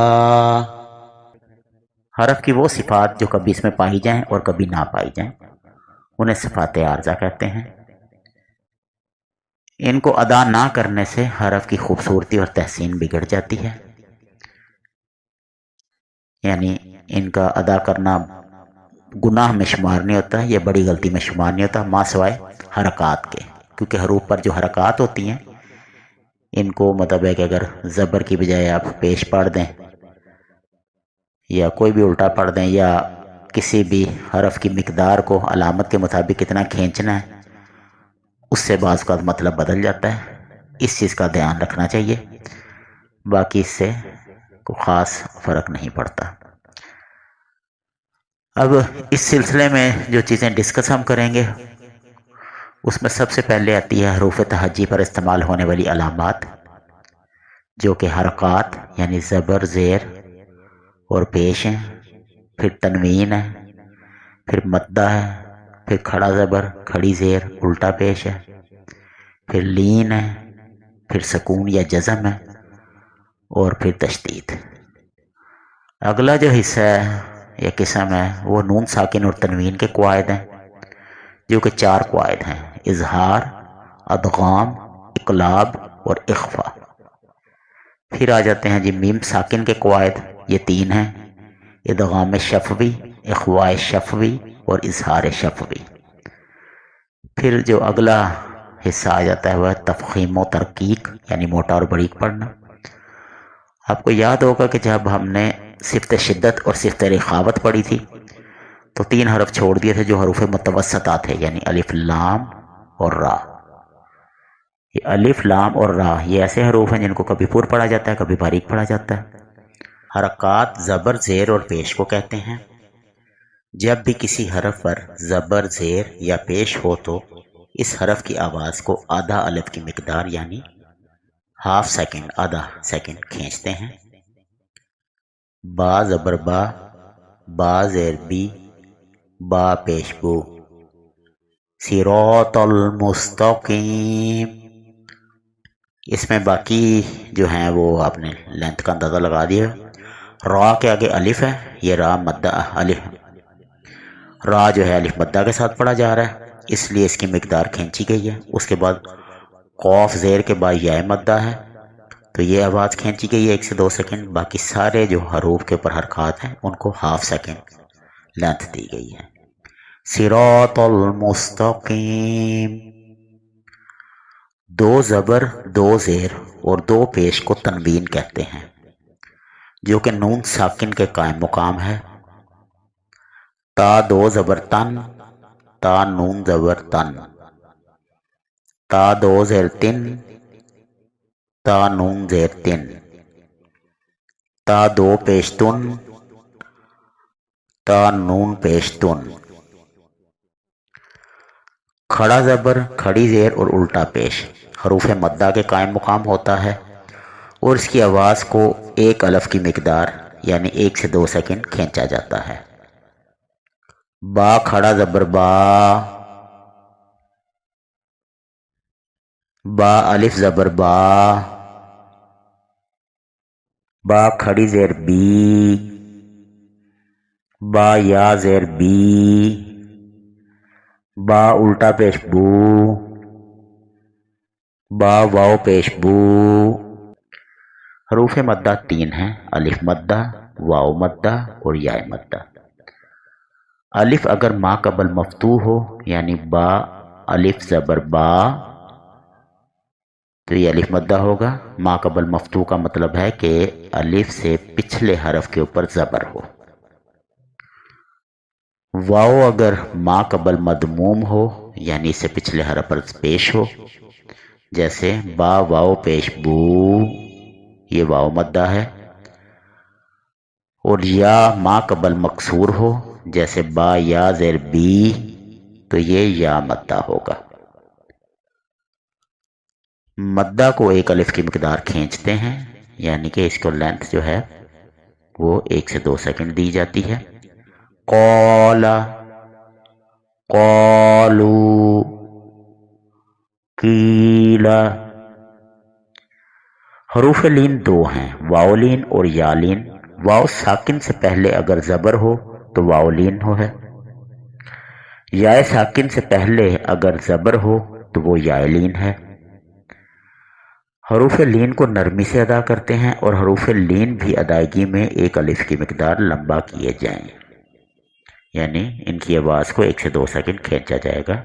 حرف کی وہ صفات جو کبھی اس میں پائی جائیں اور کبھی نہ پائی جائیں انہیں صفات عارضہ کہتے ہیں. ان کو ادا نہ کرنے سے حرف کی خوبصورتی اور تحسین بگڑ جاتی ہے. یعنی ان کا ادا کرنا گناہ میں شمار نہیں ہوتا، یہ بڑی غلطی میں شمار نہیں ہوتا، ماں سوائے حرکات کے، کیونکہ حروف پر جو حرکات ہوتی ہیں ان کو مطلب ہے کہ اگر زبر کی بجائے آپ پیش پڑھ دیں یا کوئی بھی الٹا پڑھ دیں یا کسی بھی حرف کی مقدار کو علامت کے مطابق کتنا کھینچنا ہے اس سے بعض کا مطلب بدل جاتا ہے. اس چیز کا دھیان رکھنا چاہیے، باقی اس سے کوئی خاص فرق نہیں پڑتا. اب اس سلسلے میں جو چیزیں ڈسکس ہم کریں گے اس میں سب سے پہلے آتی ہے حروف تہجی پر استعمال ہونے والی علامات، جو کہ حرکات یعنی زبر، زیر اور پیش ہیں، پھر تنوین ہے، پھر مدہ ہے، پھر کھڑا زبر، کھڑی زیر، الٹا پیش ہے، پھر لین ہے، پھر سکون یا جزم ہے، اور پھر تشدید. اگلا جو حصہ ہے یا قسم ہے وہ نون ساکن اور تنوین کے قواعد ہیں، جو کہ 4 قواعد ہیں: اظہار، ادغام، اقلاب اور اخفا. پھر آ جاتے ہیں جی میم ساکن کے قواعد، یہ 3 ہیں: ادغام شفوی، اخفاء شفوی اور اظہار شفوی. پھر جو اگلا حصہ آ جاتا ہے وہ تفخیم و ترقیق یعنی موٹا اور باریک پڑھنا. آپ کو یاد ہوگا کہ جب ہم نے صفت شدت اور صفت رخاوت پڑھی تھی تو 3 حرف چھوڑ دیے تھے جو حروف متوسطہ تھے، یعنی الف، لام اور را. یہ الف لام اور را یہ ایسے حروف ہیں جن کو کبھی پر پڑھا جاتا ہے کبھی باریک پڑھا جاتا ہے۔ حرکات زبر زیر اور پیش کو کہتے ہیں۔ جب بھی کسی حرف پر زبر زیر یا پیش ہو تو اس حرف کی آواز کو آدھا الف کی مقدار یعنی ہاف سیکنڈ آدھا سیکنڈ کھینچتے ہیں۔ با زبر با زیر بی، با پیش بو، صراط المستقیم۔ اس میں باقی جو ہیں وہ آپ نے لینتھ کا اندازہ لگا دیا۔ را کے آگے الف ہے، یہ را مدہ الف، را جو ہے الف مدہ کے ساتھ پڑھا جا رہا ہے اس لیے اس کی مقدار کھینچی گئی ہے۔ اس کے بعد قوف زیر کے بعد یا مدہ ہے تو یہ آواز کھینچی گئی ہے 1 سے 2 سیکنڈ۔ باقی سارے جو حروف کے اوپر حرکات ہیں ان کو ہاف سیکنڈ لینتھ دی گئی ہے۔ صراط المستقیم۔ دو زبر دو زیر اور دو پیش کو تنوین کہتے ہیں جو کہ نون ساکن کے قائم مقام ہے۔ تا دو زبر تن، تا نون زبر تن، تا دو زیر تن، تا نون زیر تن، تا دو پیش تن، تا نون پیش تن۔ کھڑا زبر کھڑی زیر اور الٹا پیش حروف مدہ کے قائم مقام ہوتا ہے اور اس کی آواز کو ایک الف کی مقدار یعنی 1 سے 2 سیکنڈ کھینچا جاتا ہے۔ با کھڑا زبر با، با الف زبر با، با کھڑی زیر بی، با یا زیر بی، با الٹا پیش بو، با واو پیش بو۔ حروف مدہ 3 ہیں، الف مدہ، واو مدہ اور یا مدہ۔ الف اگر ما قبل مفتوح ہو یعنی با الف زبر با تو یہ الف مدہ ہوگا۔ ما قبل مفتوح کا مطلب ہے کہ الف سے پچھلے حرف کے اوپر زبر ہو۔ واو اگر ما قبل مدموم ہو یعنی اس سے پچھلے حرف پر پیش ہو، جیسے با واو پیش بو، یہ واو مدہ ہے۔ اور یا ما قبل مکسور ہو جیسے با یا زیر بی تو یہ یا مدہ ہوگا۔ مدہ کو ایک الف کی مقدار کھینچتے ہیں یعنی کہ اس کو لینتھ جو ہے وہ 1 سے 2 سیکنڈ دی جاتی ہے۔ قال، قالوا، قیل۔ حروف لین 2 ہیں، واو لین اور یا لین۔ واو ساکن سے پہلے اگر زبر ہو تو واو لین ہو ہے، یا ساکن سے پہلے اگر زبر ہو تو وہ یا لین ہے۔ حروف لین کو نرمی سے ادا کرتے ہیں اور حروف لین بھی ادائیگی میں ایک الف کی مقدار لمبا کیے جائیں یعنی ان کی آواز کو 1 سے 2 سیکنڈ کھینچا جائے گا۔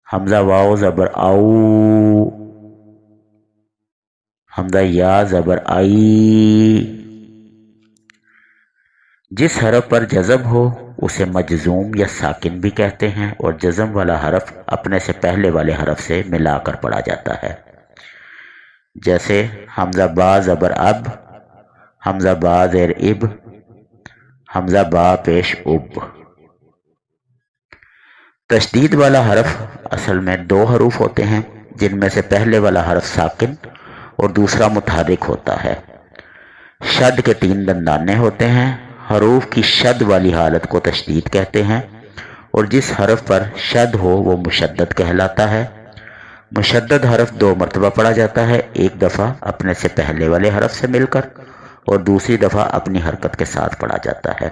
حمزہ واو زبر آؤ، حمزہ یا زبر آئی۔ جس حرف پر جزم ہو اسے مجزوم یا ساکن بھی کہتے ہیں اور جزم والا حرف اپنے سے پہلے والے حرف سے ملا کر پڑھا جاتا ہے، جیسے حمزہ با زبر اب، حمزہ با زیر اب، حمزہ با پیش اب۔ تشدید والا حرف اصل میں 2 حروف ہوتے ہیں جن میں سے پہلے والا حرف ساکن اور دوسرا متحرک ہوتا ہے۔ شد کے 3 دندانے ہوتے ہیں۔ حروف کی شد والی حالت کو تشدید کہتے ہیں اور جس حرف پر شد ہو وہ مشدد کہلاتا ہے۔ مشدد حرف 2 مرتبہ پڑھا جاتا ہے، ایک دفعہ اپنے سے پہلے والے حرف سے مل کر اور دوسری دفعہ اپنی حرکت کے ساتھ پڑھا جاتا ہے۔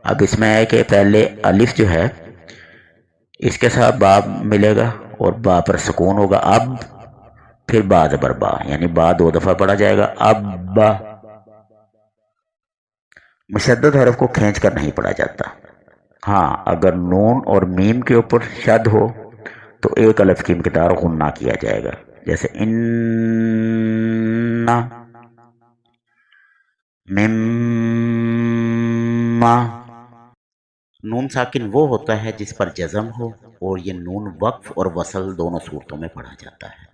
اب اس میں ہے کہ پہلے الف جو ہے اس کے ساتھ با ملے گا اور با پر سکون ہوگا، اب پھر با زبر با یعنی با 2 دفعہ پڑھا جائے گا، اب۔ مشدد حرف کو کھینچ کر نہیں پڑھا جاتا، ہاں اگر نون اور میم کے اوپر شد ہو تو ایک الف کی مقدار غنہ کیا جائے گا، جیسے ان، مما۔ نون ساکن وہ ہوتا ہے جس پر جزم ہو اور یہ نون وقف اور وصل دونوں صورتوں میں پڑھا جاتا ہے۔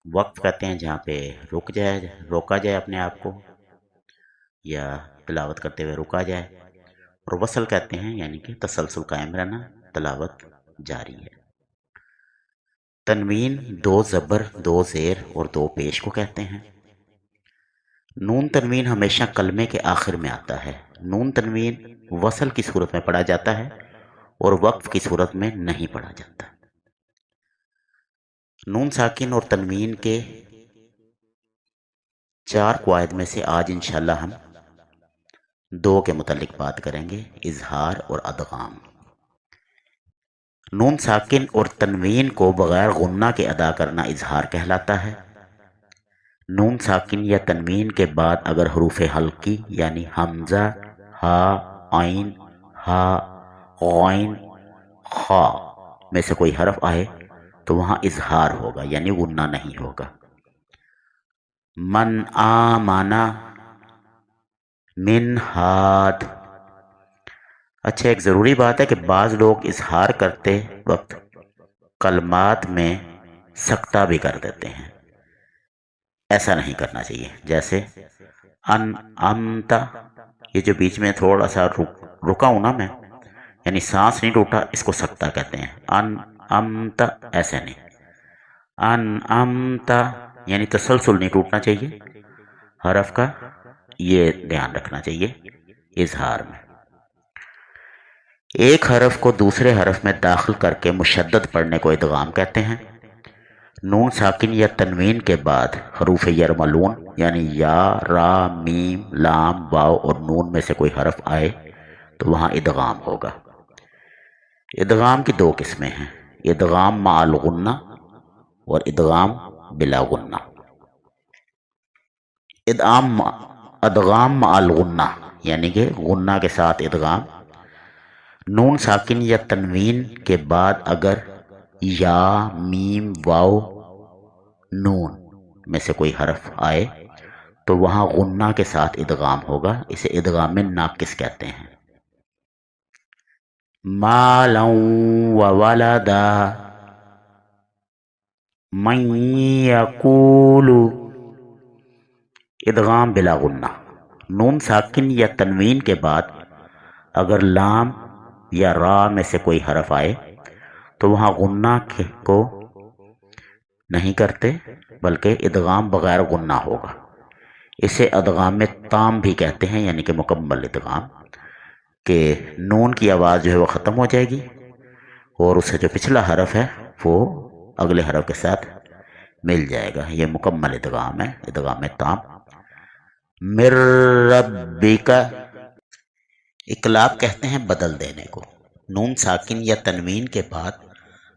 وقف کہتے ہیں جہاں پہ روکا جائے اپنے آپ کو یا تلاوت کرتے ہوئے رکا جائے، اور وصل کہتے ہیں یعنی کہ تسلسل قائم رہنا، تلاوت جاری ہے۔ تنوین دو زبر، دو زیر اور دو پیش کو کہتے ہیں۔ نون تنوین ہمیشہ کلمے کے آخر میں آتا ہے۔ نون تنوین وصل کی صورت میں پڑھا جاتا ہے اور وقف کی صورت میں نہیں پڑھا جاتا۔ نون ساکن اور تنوین کے 4 قواعد میں سے آج انشاءاللہ ہم 2 کے متعلق بات کریں گے، اظہار اور ادغام۔ نون ساکن اور تنوین کو بغیر غنہ کے ادا کرنا اظہار کہلاتا ہے۔ نون ساکن یا تنوین کے بعد اگر حروف حلقی یعنی حمزہ، ہا، عین، ہا، غین، خا میں سے کوئی حرف آئے تو وہاں اظہار ہوگا یعنی غنہ نہیں ہوگا۔ من آمنا، من ہاد۔ اچھا، ایک ضروری بات ہے کہ بعض لوگ اظہار کرتے وقت کلمات میں سکتہ بھی کر دیتے ہیں، ایسا نہیں کرنا چاہیے۔ جیسے ان امتا، یہ جو بیچ میں تھوڑا سا رکا ہوں نا میں، یعنی سانس نہیں ٹوٹا، اس کو سکتہ کہتے ہیں۔ ان امتا ایسے نہیں، ان امتا یعنی تسلسل نہیں ٹوٹنا چاہیے حرف کا، یہ دھیان رکھنا چاہیے اظہار میں۔ ایک حرف کو دوسرے حرف میں داخل کر کے مشدد پڑھنے کو ادغام کہتے ہیں۔ نون ساکن یا تنوین کے بعد حروف یرملون یعنی یا، را، میم، لام، واو اور نون میں سے کوئی حرف آئے تو وہاں ادغام ہوگا۔ ادغام کی 2 قسمیں ہیں، ادغام مع الغنہ اور ادغام بلا غنہ۔ ادغام مع الغنہ یعنی کہ غنہ کے ساتھ ادغام۔ نون ساکن یا تنوین کے بعد اگر یا، میم، واو، نون میں سے کوئی حرف آئے تو وہاں غنہ کے ساتھ ادغام ہوگا، اسے ادغام ناقص کہتے ہیں۔ مالا وولدا، من یقول، ادغام بلا غنہ۔ نون ساکن یا تنوین کے بعد اگر لام یا را میں سے کوئی حرف آئے تو وہاں غنہ کو نہیں کرتے بلکہ ادغام بغیر غنہ ہوگا، اسے ادغام تام بھی کہتے ہیں یعنی کہ مکمل ادغام، کہ نون کی آواز جو ہے وہ ختم ہو جائے گی اور اسے جو پچھلا حرف ہے وہ اگلے حرف کے ساتھ مل جائے گا، یہ مکمل ادغام ہے، ادغام تام۔ مر ربک، اقلاب کہتے ہیں بدل دینے کو۔ نون ساکن یا تنوین کے بعد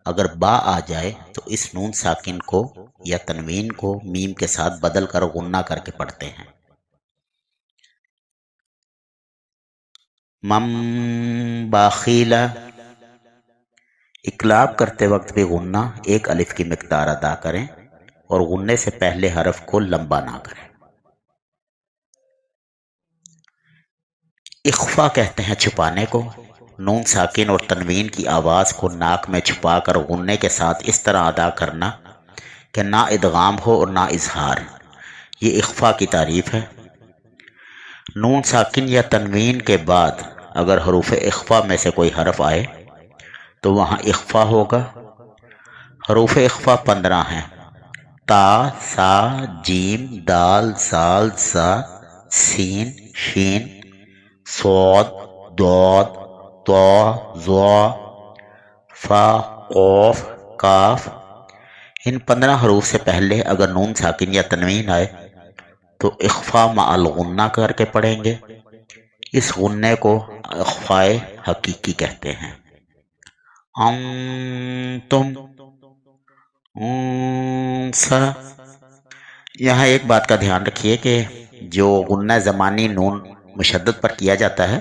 اگر با آ جائے تو اس نون ساکن کو یا تنوین کو میم کے ساتھ بدل کر غنہ کر کے پڑھتے ہیں۔ مم باخیلا، اقلاب کرتے وقت بھی غنہ 1 الف کی مقدار ادا کریں اور غنے سے پہلے حرف کو لمبا نہ کریں۔ اخفا کہتے ہیں چھپانے کو۔ نون ساکن اور تنوین کی آواز کو ناک میں چھپا کر غنے کے ساتھ اس طرح ادا کرنا کہ نہ ادغام ہو اور نہ اظہار، یہ اخفا کی تعریف ہے۔ نون ساکن یا تنوین کے بعد اگر حروف اخفا میں سے کوئی حرف آئے تو وہاں اخفا ہوگا۔ حروف اخفا 15 ہیں، تا، سا، جیم، دال، زال، زا، سین، شین، صاد، ضاد، طا، ظا، فا، قاف، کاف۔ ان 15 حروف سے پہلے اگر نون ساکن یا تنوین آئے تو اخفا مع الغنہ کر کے پڑھیں گے، اس غنے کو اخفائے حقیقی کہتے ہیں۔ انتم، انسا، یہاں ایک بات کا دھیان رکھیے کہ جو غنہ زمانی نون مشدد پر کیا جاتا ہے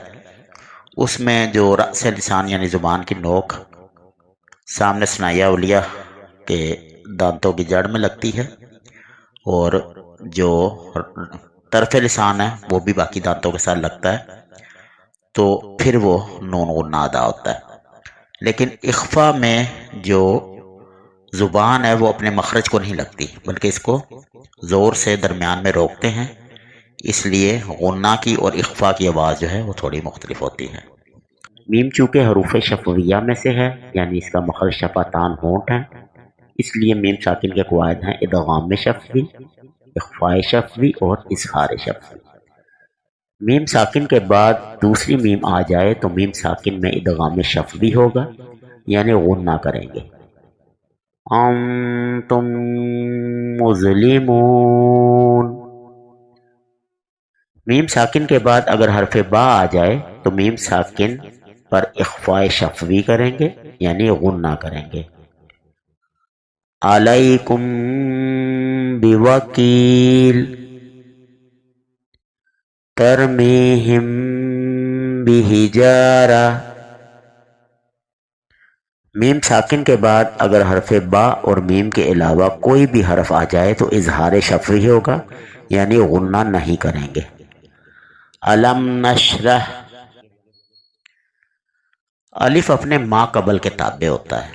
اس میں جو رأس لسان یعنی زبان کی نوک سامنے ثنایا اولیہ کے دانتوں کی جڑ میں لگتی ہے اور جو طرف لسان ہے وہ بھی باقی دانتوں کے ساتھ لگتا ہے، تو پھر وہ نون غنہ ادا ہوتا ہے. لیکن اخفا میں جو زبان ہے وہ اپنے مخرج کو نہیں لگتی بلکہ اس کو زور سے درمیان میں روکتے ہیں، اس لیے غنہ کی اور اخفا کی آواز جو ہے وہ تھوڑی مختلف ہوتی ہے. میم چونکہ حروف شفویہ میں سے ہے، یعنی اس کا مخرج شفتان ہونٹ ہے، اس لیے میم ساکن کے قواعد ہیں ادغام شفوی، اخفاء شفوی اور اظہار شفوی. میم ساکن کے بعد دوسری میم آ جائے تو میم ساکن میں ادغام شفوی ہوگا، یعنی غنہ کریں گے. انتم مظلمون. میم ساکن کے بعد اگر حرف با آ جائے تو میم ساکن پر اخفاء شفوی کریں گے، یعنی غنہ کریں گے. علیکم بوکیل. ترمیہم بحجارہ. میم ساکن کے بعد اگر حرف با اور میم کے علاوہ کوئی بھی حرف آ جائے تو اظہار شفوی ہوگا، یعنی غنہ نہیں کریں گے. علم نشرح. الف اپنے ما قبل کے تابع ہوتا ہے.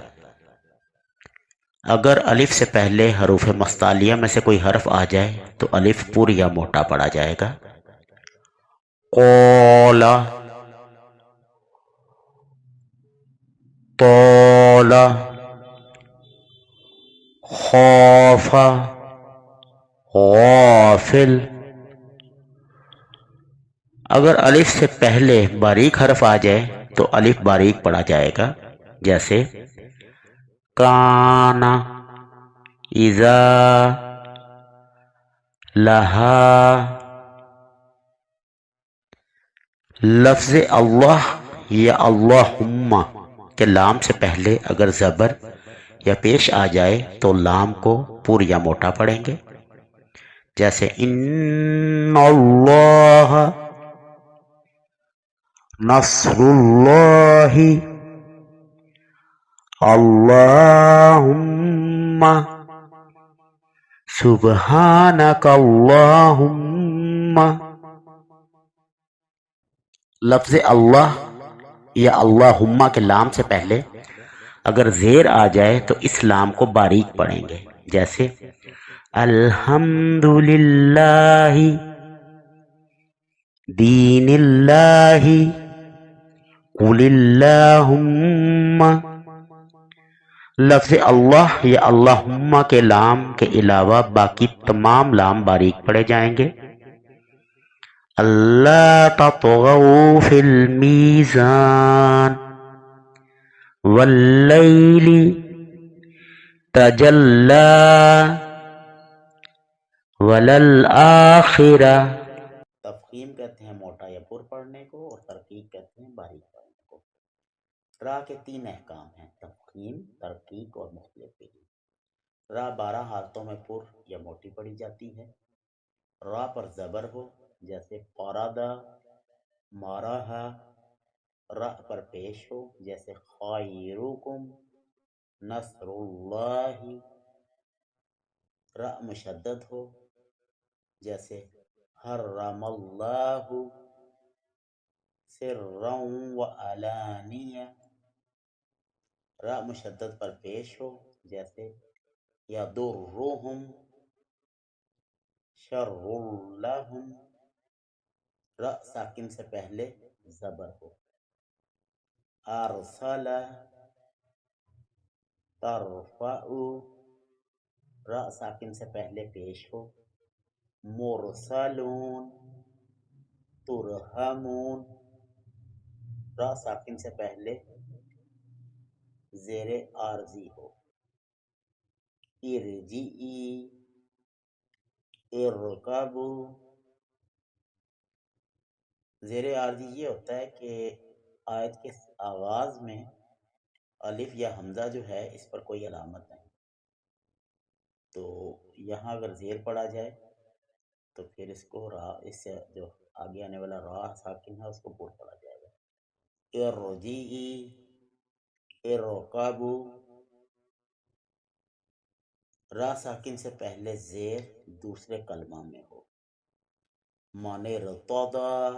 اگر الف سے پہلے حروف مستعلیہ میں سے کوئی حرف آ جائے تو الف پر یا موٹا پڑا جائے گا. قولا، طولا، خوفا، غافل. اگر الف سے پہلے باریک حرف آ جائے تو الف باریک پڑا جائے گا، جیسے کانا، اذا، لہا. لفظ اللہ یا اللہم کے لام سے پہلے اگر زبر یا پیش آ جائے تو لام کو پر یا موٹا پڑھیں گے، جیسے ان اللہ، نصر اللہ، اللہم، سبحانک اللہم. لفظ اللہ یا اللہم کے لام سے پہلے اگر زیر آ جائے تو اس لام کو باریک پڑھیں گے، جیسے الحمدللہ، دین اللہ، قل اللہم. لفظ اللہ یا اللہم کے لام کے علاوہ باقی تمام لام باریک پڑھے جائیں گے. اللہ تطغوا فی المیزان، واللیل تجلی، وللآخرہ. تفخیم کہتے ہیں موٹا یا پر پڑھنے کو، اور ترقیق کہتے ہیں باریک پڑھنے کو. را کے 3 احکام ہیں: تفخیم، ترقیق اور مختلف بھی. را 12 حالتوں میں پر یا موٹی پڑھی جاتی ہے. را پر زبر ہو، جیسے فارادہ، مارہا. را پر پیش ہو، جیسے خیرکم، نصر اللہ. را مشدد ہو، جیسے حرم اللہ، سرا و علانیہ. را مشدد پر پیش ہو، جیسے یضرہم، شر لہم. را ساکن سے پہلے زبر ہو. ارسل، ترفع. را ساکن سے پہلے پیش ہو. مرسلون، ترہمون. را ساکن سے پہلے زیر عارضی ہو. ارجعی، ارکبو. زیر عارضی یہ ہوتا ہے کہ آیت کے آغاز میں الف یا حمزہ جو ہے اس پر کوئی علامت نہیں، تو یہاں اگر زیر پڑا جائے تو پھر اس کو را، اس سے جو آگے آنے والا را ساکن ہے اس کو پر پڑا جائے گا. ارجعی، ارکبو. را ساکن سے پہلے زیر دوسرے کلمہ میں ہو. من ارتضی،